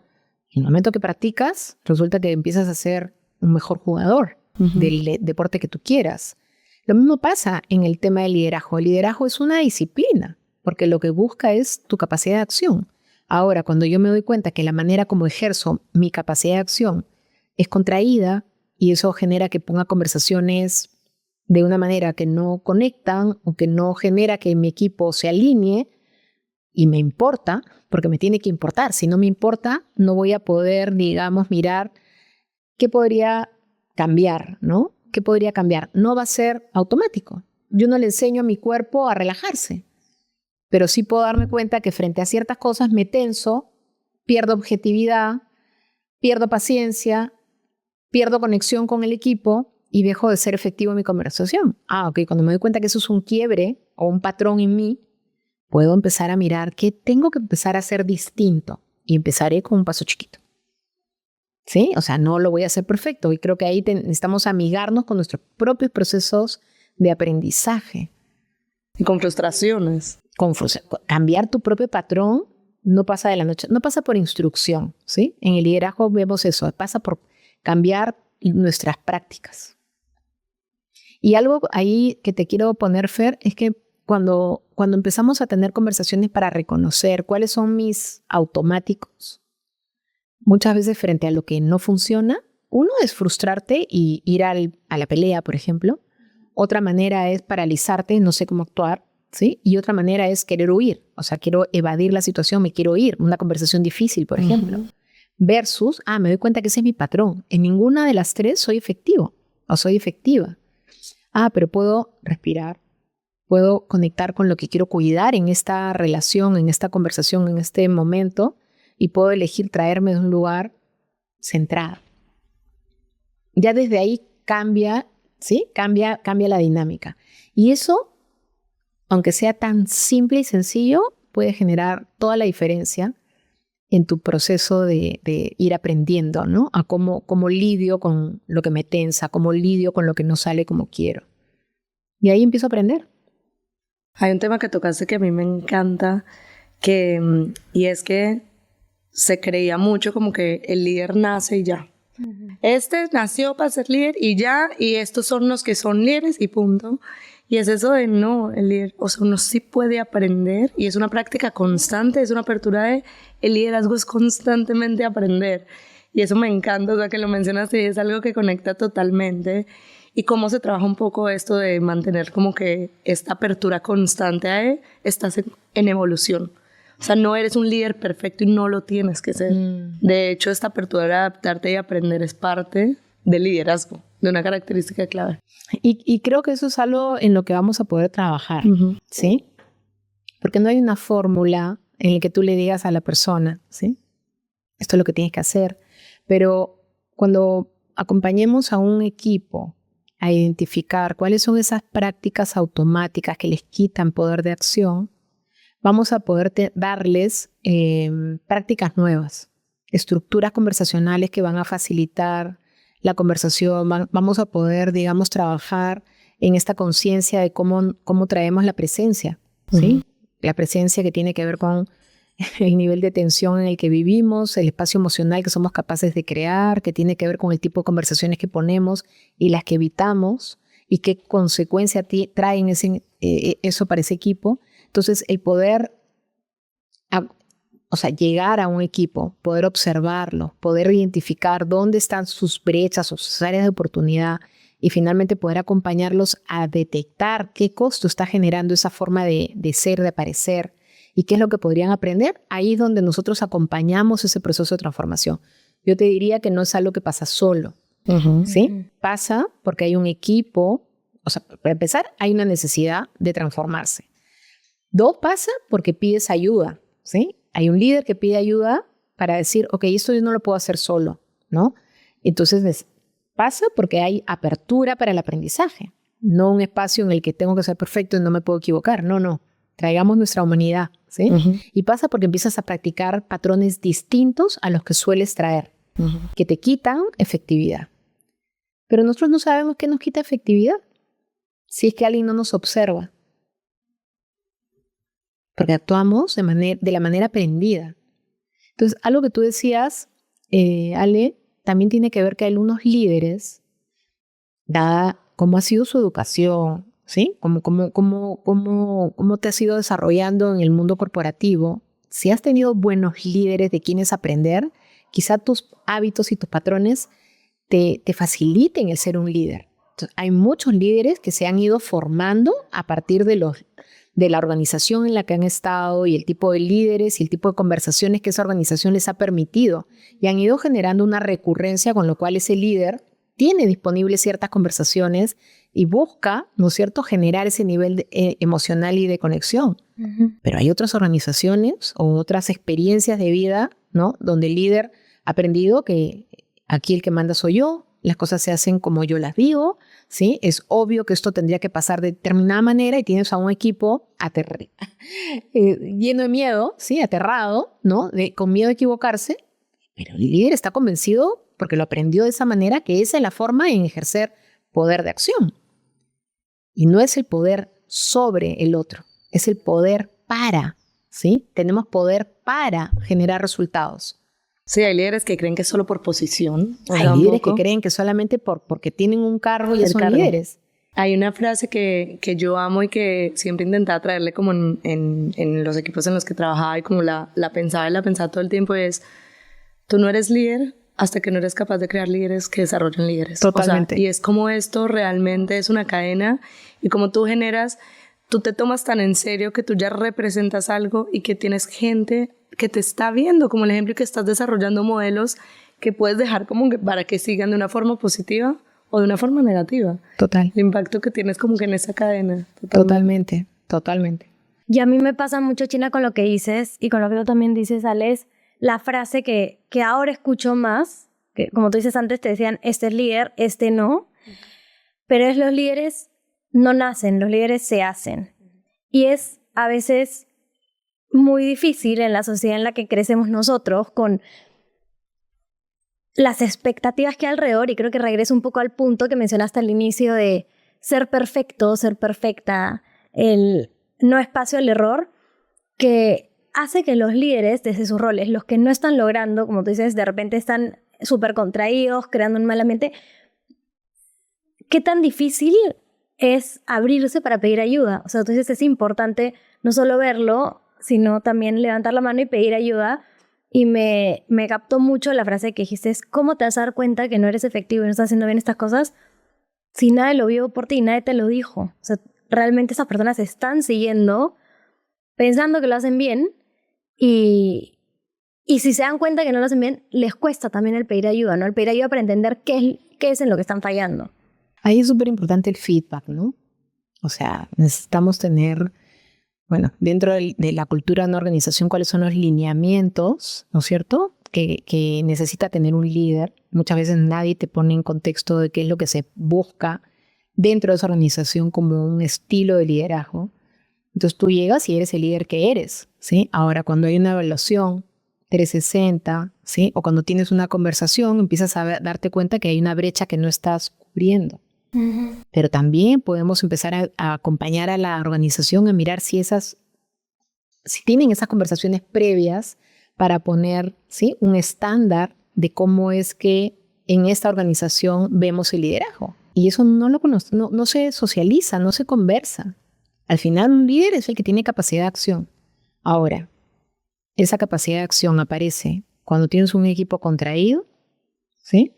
En el momento que practicas, resulta que empiezas a ser un mejor jugador del deporte que tú quieras. Lo mismo pasa en el tema del liderazgo. El liderazgo es una disciplina, porque lo que busca es tu capacidad de acción. Ahora, cuando yo me doy cuenta que la manera como ejerzo mi capacidad de acción es contraída y eso genera que ponga conversaciones de una manera que no conectan o que no genera que mi equipo se alinee y me importa, porque me tiene que importar. Si no me importa, no voy a poder, digamos, mirar qué podría cambiar, ¿no? ¿Qué podría cambiar? No va a ser automático. Yo no le enseño a mi cuerpo a relajarse, pero sí puedo darme cuenta que frente a ciertas cosas me tenso, pierdo objetividad, pierdo paciencia, pierdo conexión con el equipo y dejo de ser efectivo en mi conversación. Ok, cuando me doy cuenta que eso es un quiebre o un patrón en mí, puedo empezar a mirar qué tengo que empezar a hacer distinto y empezaré con un paso chiquito. ¿Sí? O sea, no lo voy a hacer perfecto y creo que ahí necesitamos amigarnos con nuestros propios procesos de aprendizaje. Y con frustraciones. Cambiar tu propio patrón no pasa de la noche, no pasa por instrucción, ¿sí? En el liderazgo vemos eso, pasa por cambiar nuestras prácticas. Y algo ahí que te quiero poner, Fer, es que cuando empezamos a tener conversaciones para reconocer cuáles son mis automáticos, muchas veces frente a lo que no funciona, uno es frustrarte y ir a la pelea, por ejemplo. Otra manera es paralizarte, no sé cómo actuar, ¿sí? Y otra manera es querer huir, o sea, quiero evadir la situación, me quiero ir, una conversación difícil, por ejemplo. Versus, me doy cuenta que ese es mi patrón. En ninguna de las tres soy efectivo o soy efectiva. Pero puedo respirar, puedo conectar con lo que quiero cuidar en esta relación, en esta conversación, en este momento, y puedo elegir traerme de un lugar centrado. Ya desde ahí cambia, ¿sí? Cambia la dinámica. Y eso, aunque sea tan simple y sencillo, puede generar toda la diferencia en tu proceso de ir aprendiendo, ¿no? A cómo lidio con lo que me tensa, cómo lidio con lo que no sale como quiero. Y ahí empiezo a aprender. Hay un tema que tocaste que a mí me encanta, y es que se creía mucho como que el líder nace y ya. Este nació para ser líder y ya, y estos son los que son líderes y punto. Y es eso de no, el líder, o sea, uno sí puede aprender y es una práctica constante, es una apertura de, el liderazgo es constantemente aprender. Y eso me encanta, o sea, que lo mencionas y es algo que conecta totalmente. Y cómo se trabaja un poco esto de mantener como que esta apertura constante a estás en evolución. O sea, no eres un líder perfecto y no lo tienes que ser. De hecho, esta apertura de adaptarte y aprender es parte del liderazgo, de una característica clave. Y creo que eso es algo en lo que vamos a poder trabajar, ¿sí? Porque no hay una fórmula en la que tú le digas a la persona, ¿sí? Esto es lo que tienes que hacer. Pero cuando acompañemos a un equipo a identificar cuáles son esas prácticas automáticas que les quitan poder de acción, vamos a poder darles prácticas nuevas, estructuras conversacionales que van a facilitar la conversación. Vamos a poder, digamos, trabajar en esta conciencia de cómo traemos la presencia, ¿sí? La presencia que tiene que ver con el nivel de tensión en el que vivimos, el espacio emocional que somos capaces de crear, que tiene que ver con el tipo de conversaciones que ponemos y las que evitamos y qué consecuencia traen eso para ese equipo. Entonces, el poder, llegar a un equipo, poder observarlo, poder identificar dónde están sus brechas o sus áreas de oportunidad y finalmente poder acompañarlos a detectar qué costo está generando esa forma de ser, de aparecer y qué es lo que podrían aprender. Ahí es donde nosotros acompañamos ese proceso de transformación. Yo te diría que no es algo que pasa solo, ¿sí? Pasa porque hay un equipo, para empezar, hay una necesidad de transformarse. 2, pasa porque pides ayuda, ¿sí? Hay un líder que pide ayuda para decir, ok, esto yo no lo puedo hacer solo, ¿no? Entonces pasa porque hay apertura para el aprendizaje, no un espacio en el que tengo que ser perfecto y no me puedo equivocar. No. Traigamos nuestra humanidad, ¿sí? Y pasa porque empiezas a practicar patrones distintos a los que sueles traer, que te quitan efectividad. Pero nosotros no sabemos qué nos quita efectividad si es que alguien no nos observa. Porque actuamos de la manera aprendida. Entonces, algo que tú decías, Ale, también tiene que ver que hay unos líderes, dada cómo ha sido su educación, ¿sí? Cómo te has ido desarrollando en el mundo corporativo. Si has tenido buenos líderes de quienes aprender, quizá tus hábitos y tus patrones te faciliten el ser un líder. Entonces, hay muchos líderes que se han ido formando a partir de la organización en la que han estado y el tipo de líderes y el tipo de conversaciones que esa organización les ha permitido, y han ido generando una recurrencia con lo cual ese líder tiene disponibles ciertas conversaciones y busca, ¿no es cierto?, generar ese nivel emocional y de conexión. Pero hay otras organizaciones o otras experiencias de vida, ¿no?, donde el líder ha aprendido que aquí el que manda soy yo, las cosas se hacen como yo las digo, ¿sí? Es obvio que esto tendría que pasar de determinada manera y tienes a un equipo lleno de miedo, ¿sí? Aterrado, ¿no? Con miedo a equivocarse, pero el líder está convencido porque lo aprendió de esa manera, que esa es la forma en ejercer poder de acción. Y no es el poder sobre el otro, es el poder para, ¿sí? Tenemos poder para generar resultados. Sí, hay líderes que creen que es solo por posición. Hay líderes que creen que solamente porque tienen un cargo ya son líderes. Hay una frase que yo amo y que siempre intentaba traerle como en los equipos en los que trabajaba y como la pensaba todo el tiempo, es: tú no eres líder hasta que no eres capaz de crear líderes que desarrollen líderes. Totalmente. O sea, y es como esto realmente es una cadena, y como tú te tomas tan en serio que tú ya representas algo y que tienes gente que te está viendo, como el ejemplo, que estás desarrollando modelos que puedes dejar como que para que sigan de una forma positiva o de una forma negativa. Total. El impacto que tienes como que en esa cadena. Totalmente. Y a mí me pasa mucho, China, con lo que dices y con lo que tú también dices, Alex, la frase que ahora escucho más, que como tú dices antes te decían, este es líder, este no, pero es los líderes no nacen, los líderes se hacen. Y es a veces muy difícil en la sociedad en la que crecemos nosotros con las expectativas que hay alrededor, y creo que regreso un poco al punto que mencionaste al inicio de ser perfecto, ser perfecta, el no espacio al error, que hace que los líderes desde sus roles, los que no están logrando, como tú dices, de repente están súper contraídos, creando un mal ambiente. ¿Qué tan difícil es abrirse para pedir ayuda? O sea, tú dices, es importante no solo verlo, sino también levantar la mano y pedir ayuda. Y me captó mucho la frase que dijiste, es ¿cómo te vas a dar cuenta que no eres efectivo y no estás haciendo bien estas cosas si nadie lo vio por ti, nadie te lo dijo? O sea, realmente esas personas se están siguiendo pensando que lo hacen bien, y si se dan cuenta que no lo hacen bien, les cuesta también el pedir ayuda, ¿no? El pedir ayuda para entender qué es en lo que están fallando. Ahí es súper importante el feedback, ¿no? O sea, necesitamos tener, bueno, dentro de la cultura de una organización, cuáles son los lineamientos, ¿no es cierto?, que necesita tener un líder. Muchas veces nadie te pone en contexto de qué es lo que se busca dentro de esa organización como un estilo de liderazgo. Entonces tú llegas y eres el líder que eres, ¿sí? Ahora, cuando hay una evaluación 360, ¿sí?, o cuando tienes una conversación, empiezas a darte cuenta que hay una brecha que no estás cubriendo. Pero también podemos empezar a acompañar a la organización a mirar si tienen esas conversaciones previas para poner, ¿sí?, un estándar de cómo es que en esta organización vemos el liderazgo. Y eso no se socializa, no se conversa. Al final, un líder es el que tiene capacidad de acción. Ahora, esa capacidad de acción aparece cuando tienes un equipo contraído, ¿sí?,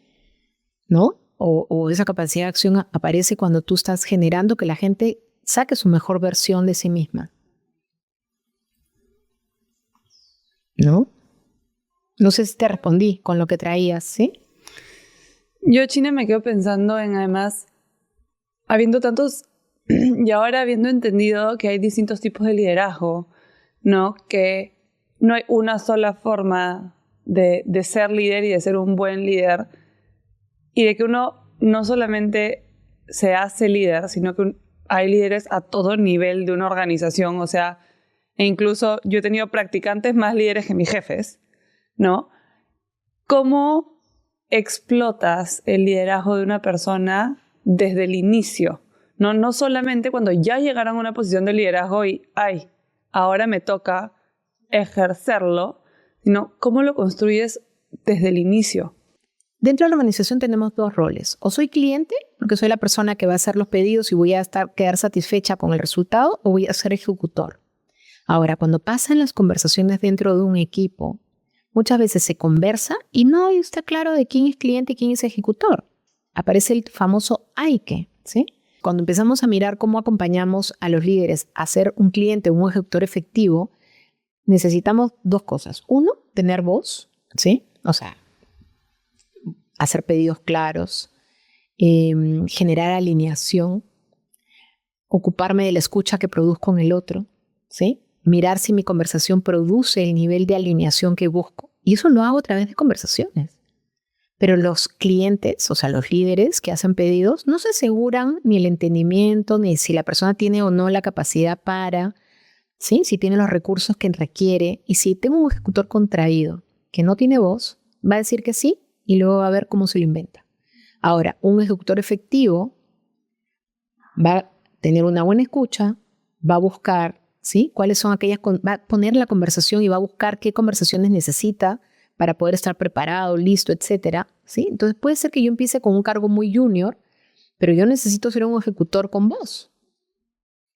¿no? O esa capacidad de acción aparece cuando tú estás generando que la gente saque su mejor versión de sí misma, ¿no? No sé si te respondí con lo que traías, ¿sí? Yo, China, me quedo pensando en, además, habiendo tantos, y ahora habiendo entendido que hay distintos tipos de liderazgo, ¿no? Que no hay una sola forma de ser líder y de ser un buen líder, y de que uno no solamente se hace líder, sino que hay líderes a todo nivel de una organización, o sea, e incluso yo he tenido practicantes más líderes que mis jefes, ¿no? ¿Cómo explotas el liderazgo de una persona desde el inicio? No solamente cuando ya llegaron a una posición de liderazgo y, ahora me toca ejercerlo, sino cómo lo construyes desde el inicio. Dentro de la organización tenemos dos roles. O soy cliente, porque soy la persona que va a hacer los pedidos y voy a quedar satisfecha con el resultado, o voy a ser ejecutor. Ahora, cuando pasan las conversaciones dentro de un equipo, muchas veces se conversa y no está claro de quién es cliente y quién es ejecutor. Aparece el famoso hay que, ¿sí? Cuando empezamos a mirar cómo acompañamos a los líderes a ser un cliente o un ejecutor efectivo, necesitamos dos cosas. Uno, tener voz, ¿sí? O sea, hacer pedidos claros, generar alineación, ocuparme de la escucha que produzco en el otro, ¿sí? Mirar si mi conversación produce el nivel de alineación que busco. Y eso lo hago a través de conversaciones. Pero los clientes, o sea, los líderes que hacen pedidos, no se aseguran ni el entendimiento, ni si la persona tiene o no la capacidad para, ¿sí? Si tiene los recursos que requiere. Y si tengo un ejecutor contraído que no tiene voz, va a decir que sí y luego va a ver cómo se lo inventa. Ahora, un ejecutor efectivo va a tener una buena escucha, va a buscar, ¿sí? ¿Cuáles son aquellas? Va a poner la conversación y va a buscar qué conversaciones necesita para poder estar preparado, listo, etcétera, ¿sí? Entonces puede ser que yo empiece con un cargo muy junior, pero yo necesito ser un ejecutor con voz.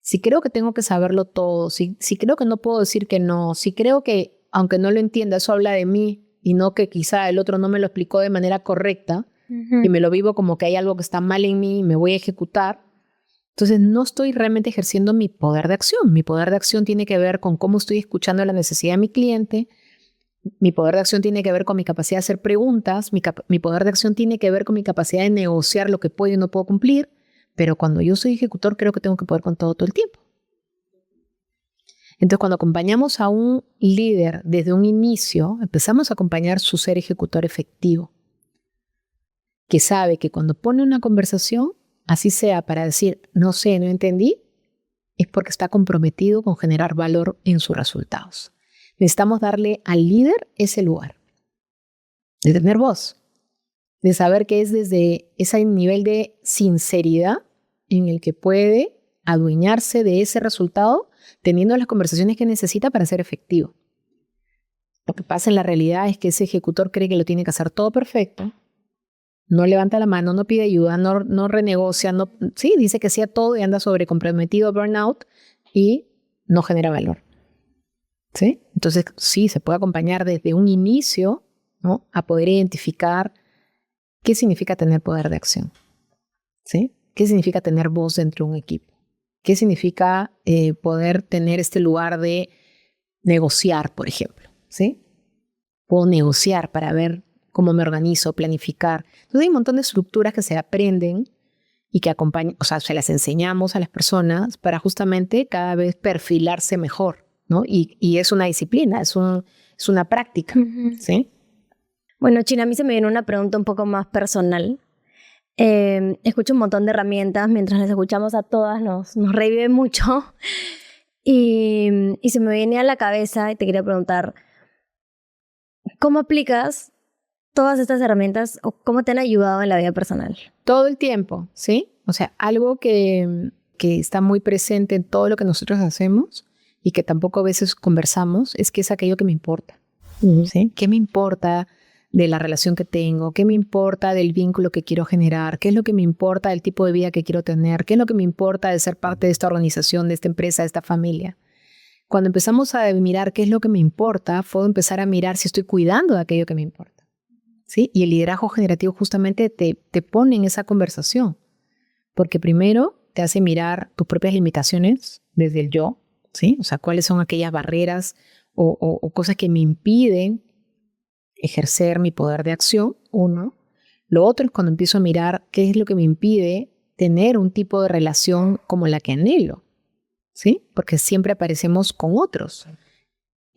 Si creo que tengo que saberlo todo, si creo que no puedo decir que no, si creo que, aunque no lo entienda, eso habla de mí y no que quizá el otro no me lo explicó de manera correcta y me lo vivo como que hay algo que está mal en mí y me voy a ejecutar, entonces no estoy realmente ejerciendo mi poder de acción. Mi poder de acción tiene que ver con cómo estoy escuchando la necesidad de mi cliente. Mi poder de acción tiene que ver con mi capacidad de hacer preguntas. Mi poder de acción tiene que ver con mi capacidad de negociar lo que puedo y no puedo cumplir. Pero cuando yo soy ejecutor, creo que tengo que poder con todo el tiempo. Entonces, cuando acompañamos a un líder desde un inicio, empezamos a acompañar su ser ejecutor efectivo, que sabe que cuando pone una conversación, así sea para decir, no sé, no entendí, es porque está comprometido con generar valor en sus resultados. Necesitamos darle al líder ese lugar, de tener voz, de saber que es desde ese nivel de sinceridad en el que puede adueñarse de ese resultado, teniendo las conversaciones que necesita para ser efectivo. Lo que pasa en la realidad es que ese ejecutor cree que lo tiene que hacer todo perfecto, no levanta la mano, no pide ayuda, no renegocia, sí, dice que sí a todo y anda sobrecomprometido, burnout, y no genera valor. ¿Sí? Entonces, sí, se puede acompañar desde un inicio, ¿no? A poder identificar qué significa tener poder de acción. ¿Sí? ¿Qué significa tener voz dentro de un equipo? ¿Qué significa poder tener este lugar de negociar, por ejemplo? ¿Sí? Puedo negociar para ver cómo me organizo, planificar. Entonces hay un montón de estructuras que se aprenden y que acompañan, o sea, se las enseñamos a las personas para justamente cada vez perfilarse mejor, ¿no? Y es una disciplina, es una práctica, ¿sí? Bueno, China, a mí se me viene una pregunta un poco más personal. Escucho un montón de herramientas, mientras las escuchamos a todas nos revive mucho. Y se me viene a la cabeza y te quería preguntar, ¿cómo aplicas todas estas herramientas o cómo te han ayudado en la vida personal? Todo el tiempo, ¿sí? O sea, algo que está muy presente en todo lo que nosotros hacemos y que tampoco a veces conversamos es que es aquello que me importa, ¿sí? ¿Qué me importa de la relación que tengo? ¿Qué me importa del vínculo que quiero generar? ¿Qué es lo que me importa del tipo de vida que quiero tener? ¿Qué es lo que me importa de ser parte de esta organización, de esta empresa, de esta familia? Cuando empezamos a mirar qué es lo que me importa, puedo empezar a mirar si estoy cuidando de aquello que me importa, ¿sí? Y el liderazgo generativo justamente te pone en esa conversación, porque primero te hace mirar tus propias limitaciones desde el yo, ¿sí? O sea, cuáles son aquellas barreras o cosas que me impiden ejercer mi poder de acción, uno. Lo otro es cuando empiezo a mirar qué es lo que me impide tener un tipo de relación como la que anhelo, ¿sí? Porque siempre aparecemos con otros.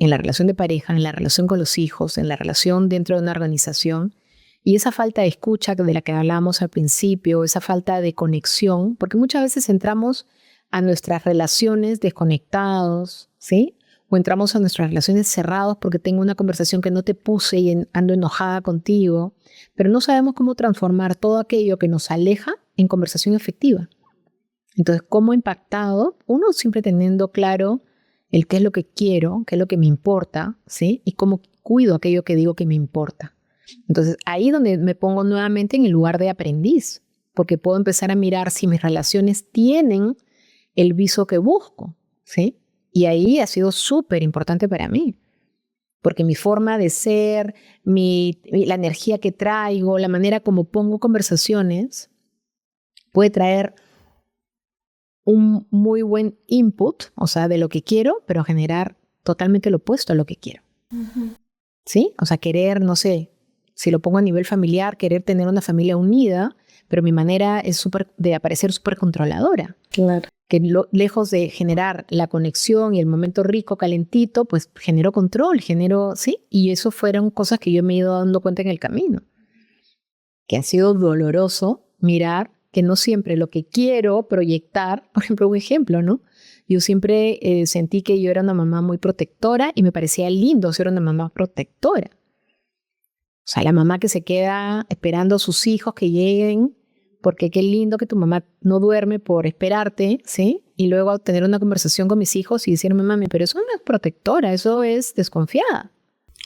en la relación de pareja, en la relación con los hijos, en la relación dentro de una organización. Y esa falta de escucha de la que hablábamos al principio, esa falta de conexión, porque muchas veces entramos a nuestras relaciones desconectados, ¿sí? O entramos a nuestras relaciones cerrados porque tengo una conversación que no te puse y ando enojada contigo, pero no sabemos cómo transformar todo aquello que nos aleja en conversación efectiva. Entonces, ¿cómo ha impactado? Uno siempre teniendo claro el qué es lo que quiero, qué es lo que me importa, ¿sí? Y cómo cuido aquello que digo que me importa. Entonces, ahí es donde me pongo nuevamente en el lugar de aprendiz, porque puedo empezar a mirar si mis relaciones tienen el viso que busco, ¿sí? Y ahí ha sido súper importante para mí, porque mi forma de ser, la energía que traigo, la manera como pongo conversaciones, puede traer un muy buen input, o sea, de lo que quiero, pero generar totalmente lo opuesto a lo que quiero. Uh-huh. ¿Sí? O sea, querer, no sé, si lo pongo a nivel familiar, querer tener una familia unida, pero mi manera es de aparecer súper controladora. Claro. Que lejos de generar la conexión y el momento rico, calentito, pues generó control, ¿sí? Y eso fueron cosas que yo me he ido dando cuenta en el camino. Que ha sido doloroso mirar que no siempre lo que quiero proyectar, por ejemplo, un ejemplo, ¿no? Yo siempre sentí que yo era una mamá muy protectora y me parecía lindo ser una mamá protectora. O sea, la mamá que se queda esperando a sus hijos que lleguen, porque qué lindo que tu mamá no duerme por esperarte, ¿sí? Y luego tener una conversación con mis hijos y decirme, mami, pero eso no es protectora, eso es desconfiada.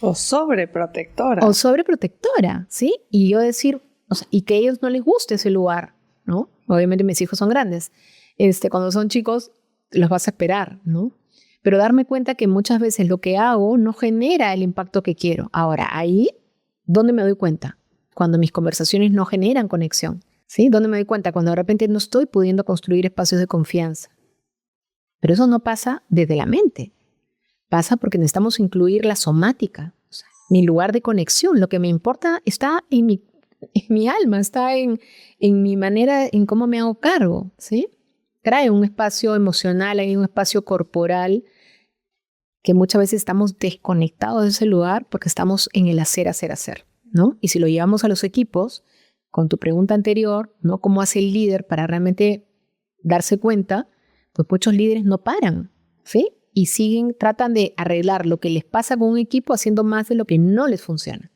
O sobreprotectora. O sobreprotectora, ¿sí? Y yo decir, o sea, y que a ellos no les guste ese lugar, ¿no? Obviamente mis hijos son grandes. Cuando son chicos, los vas a esperar, ¿no? Pero darme cuenta que muchas veces lo que hago no genera el impacto que quiero. Ahora, ahí, ¿dónde me doy cuenta? Cuando mis conversaciones no generan conexión, ¿sí? ¿Dónde me doy cuenta? Cuando de repente no estoy pudiendo construir espacios de confianza. Pero eso no pasa desde la mente. Pasa porque necesitamos incluir la somática, o sea, mi lugar de conexión. Lo que me importa está en mi alma, está en mi manera, en cómo me hago cargo, ¿sí? Trae un espacio emocional, hay un espacio corporal que muchas veces estamos desconectados de ese lugar porque estamos en el hacer, ¿no? Y si lo llevamos a los equipos, con tu pregunta anterior, ¿no? ¿Cómo hace el líder para realmente darse cuenta? Pues muchos líderes no paran, ¿sí? Y tratan de arreglar lo que les pasa con un equipo haciendo más de lo que no les funciona.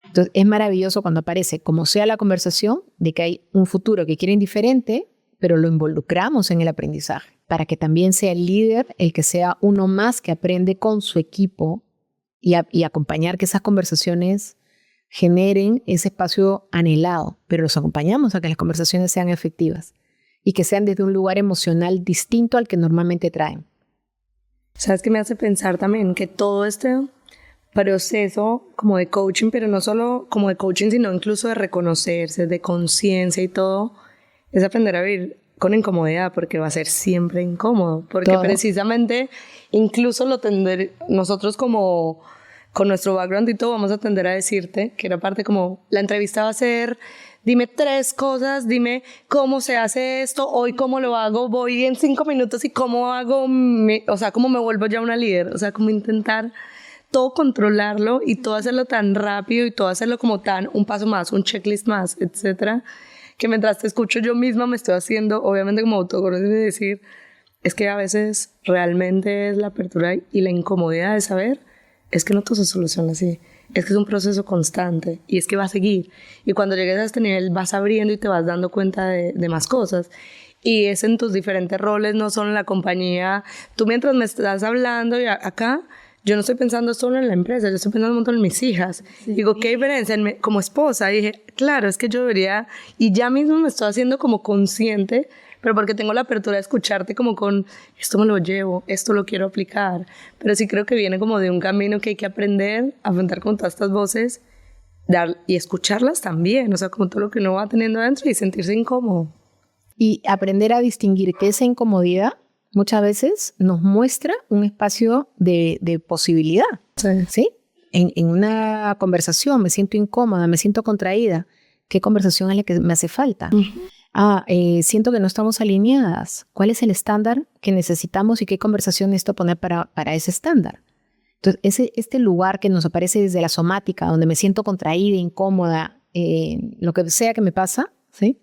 Entonces es maravilloso cuando aparece, como sea la conversación, de que hay un futuro que quieren diferente, pero lo involucramos en el aprendizaje, para que también sea el líder el que sea uno más que aprende con su equipo y acompañar que esas conversaciones generen ese espacio anhelado, pero los acompañamos a que las conversaciones sean efectivas y que sean desde un lugar emocional distinto al que normalmente traen. ¿Sabes qué me hace pensar también? Que todo este proceso como de coaching, pero no solo como de coaching, sino incluso de reconocerse, de conciencia y todo, es aprender a vivir con incomodidad, porque va a ser siempre incómodo, porque todo. Precisamente incluso nosotros como con nuestro background y todo vamos a tender a decirte que era parte como la entrevista va a ser dime 3 cosas, dime cómo se hace esto, hoy cómo lo hago, voy en 5 minutos y cómo hago, o sea, cómo me vuelvo ya una líder, o sea, como intentar todo controlarlo y todo hacerlo tan rápido y todo hacerlo como tan un paso más, un checklist más, etcétera, que mientras te escucho yo misma me estoy haciendo, obviamente como autoconocimiento de decir, es que a veces realmente es la apertura y la incomodidad de saber, es que no todo se soluciona así, es que es un proceso constante y es que va a seguir. Y cuando llegues a este nivel vas abriendo y te vas dando cuenta de más cosas. Y es en tus diferentes roles, no solo en la compañía. Tú mientras me estás hablando y acá, yo no estoy pensando solo en la empresa, yo estoy pensando un montón en mis hijas. Sí. Digo, ¿qué diferencia? Como esposa, y dije, claro, es que yo debería, y ya mismo me estoy haciendo como consciente, pero porque tengo la apertura de escucharte como con, esto me lo llevo, esto lo quiero aplicar. Pero sí creo que viene como de un camino que hay que aprender, afrontar con todas estas voces, y escucharlas también, o sea, como todo lo que uno va teniendo adentro y sentirse incómodo. Y aprender a distinguir que esa incomodidad muchas veces nos muestra un espacio de posibilidad, ¿sí? En una conversación me siento incómoda, me siento contraída. ¿Qué conversación es la que me hace falta? Uh-huh. Siento que no estamos alineadas. ¿Cuál es el estándar que necesitamos y qué conversación necesito poner para ese estándar? Entonces, este lugar que nos aparece desde la somática, donde me siento contraída, incómoda, lo que sea que me pasa, ¿sí?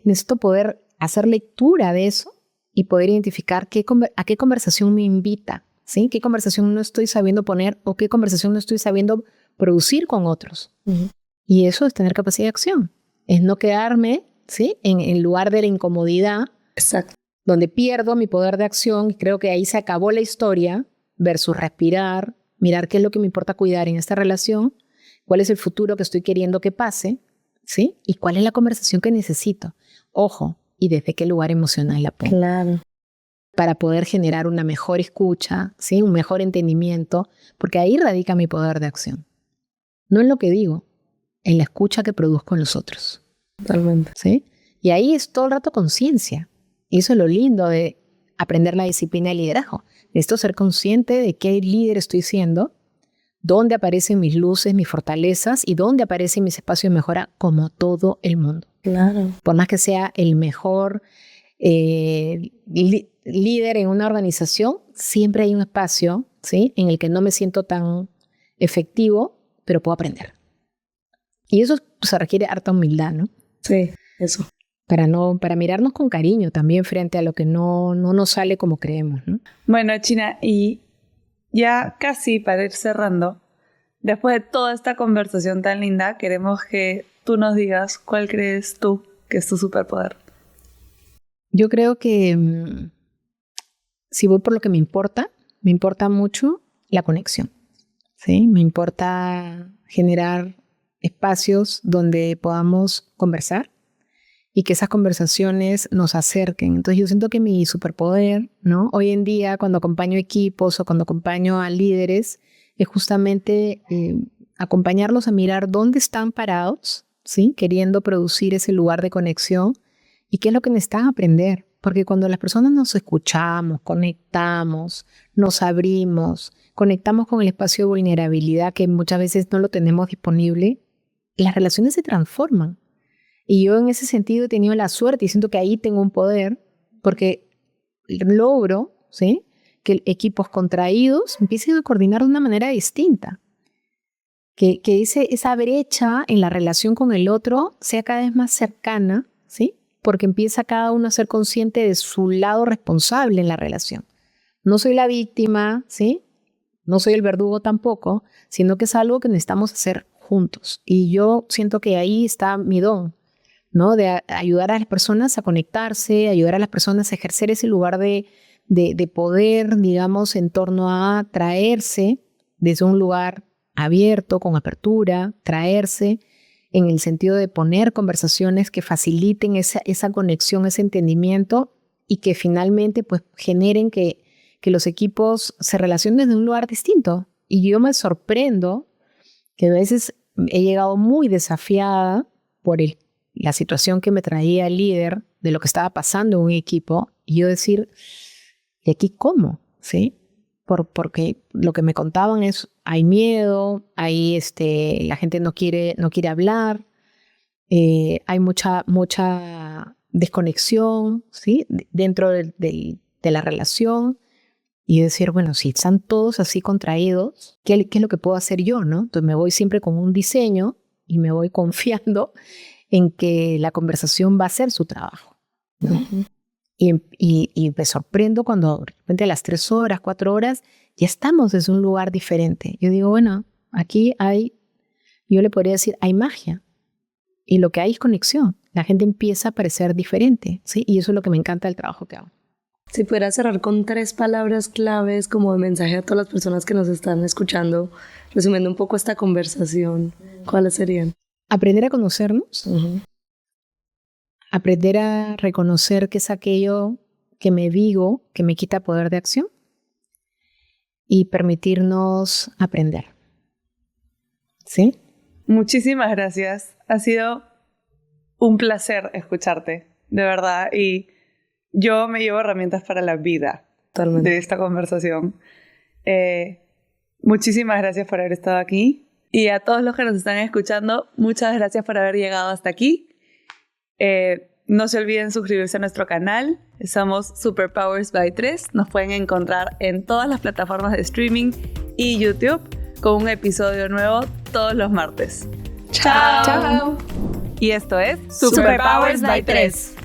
Necesito poder hacer lectura de eso y poder identificar a qué conversación me invita, ¿sí? ¿Qué conversación no estoy sabiendo poner o qué conversación no estoy sabiendo producir con otros? Uh-huh. Y eso es tener capacidad de acción. Es no quedarme, ¿sí? en el lugar de la incomodidad. Exacto. Donde pierdo mi poder de acción y creo que ahí se acabó la historia versus respirar, mirar qué es lo que me importa cuidar en esta relación, cuál es el futuro que estoy queriendo que pase, ¿sí? Y cuál es la conversación que necesito. Ojo, y desde qué lugar emocional la pongo. Claro. Para poder generar una mejor escucha, ¿sí? Un mejor entendimiento, porque ahí radica mi poder de acción. No en lo que digo, en la escucha que produzco en los otros. Totalmente. ¿Sí? Y ahí es todo el rato conciencia. Y eso es lo lindo de aprender la disciplina de liderazgo. Necesito ser consciente de qué líder estoy siendo, dónde aparecen mis luces, mis fortalezas y dónde aparecen mis espacios de mejora, como todo el mundo. Claro. Por más que sea el mejor líder en una organización, siempre hay un espacio, ¿sí? En el que no me siento tan efectivo, pero puedo aprender. Y eso se requiere harta humildad, ¿no? Sí, eso. Para mirarnos con cariño también frente a lo que no nos sale como creemos, ¿no? Bueno, China, y ya casi para ir cerrando, después de toda esta conversación tan linda, queremos que tú nos digas cuál crees tú que es tu superpoder. Yo creo que si voy por lo que me importa mucho la conexión, ¿sí? Me importa generar espacios donde podamos conversar y que esas conversaciones nos acerquen. Entonces yo siento que mi superpoder, ¿no? Hoy en día cuando acompaño equipos o cuando acompaño a líderes es justamente acompañarlos a mirar dónde están parados, ¿sí? Queriendo producir ese lugar de conexión y qué es lo que necesitan aprender. Porque cuando las personas nos escuchamos, conectamos, nos abrimos, conectamos con el espacio de vulnerabilidad que muchas veces no lo tenemos disponible, las relaciones se transforman. Y yo en ese sentido he tenido la suerte y siento que ahí tengo un poder porque logro, ¿sí? Que equipos contraídos empiecen a coordinar de una manera distinta. Que esa brecha en la relación con el otro sea cada vez más cercana, ¿sí? Porque empieza cada uno a ser consciente de su lado responsable en la relación. No soy la víctima, ¿sí? No soy el verdugo tampoco, sino que es algo que necesitamos hacer juntos. Y yo siento que ahí está mi don, ¿no? De ayudar a las personas a conectarse, ayudar a las personas a ejercer ese lugar de poder, digamos, en torno a traerse desde un lugar abierto, con apertura, traerse en el sentido de poner conversaciones que faciliten esa conexión, ese entendimiento y que finalmente pues generen que los equipos se relacionen desde un lugar distinto. Y yo me sorprendo que a veces he llegado muy desafiada por la situación que me traía el líder de lo que estaba pasando en un equipo y yo decir, ¿y aquí cómo? ¿Sí? Porque lo que me contaban es, hay miedo, hay la gente no quiere hablar, hay mucha desconexión, ¿sí? Dentro de la relación. Y decir, bueno, si están todos así contraídos, ¿qué es lo que puedo hacer yo, no? Entonces me voy siempre con un diseño y me voy confiando en que la conversación va a hacer su trabajo, ¿no? Uh-huh. Y me sorprendo cuando de repente a las 3 horas, 4 horas, ya estamos desde un lugar diferente. Yo digo, bueno, aquí yo le podría decir, hay magia. Y lo que hay es conexión. La gente empieza a parecer diferente, ¿sí? Y eso es lo que me encanta del trabajo que hago. Si pudiera cerrar con 3 palabras claves como de mensaje a todas las personas que nos están escuchando, resumiendo un poco esta conversación, ¿cuáles serían? Aprender a conocernos, uh-huh. Aprender a reconocer qué es aquello que me digo, que me quita poder de acción y permitirnos aprender. ¿Sí? Muchísimas gracias. Ha sido un placer escucharte, de verdad, y yo me llevo herramientas para la vida. Totalmente. De esta conversación. Muchísimas gracias por haber estado aquí. Y a todos los que nos están escuchando, muchas gracias por haber llegado hasta aquí. No se olviden suscribirse a nuestro canal. Somos Superpowers by 3. Nos pueden encontrar en todas las plataformas de streaming y YouTube con un episodio nuevo todos los martes. ¡Chao! Chao. Y esto es Superpowers by 3.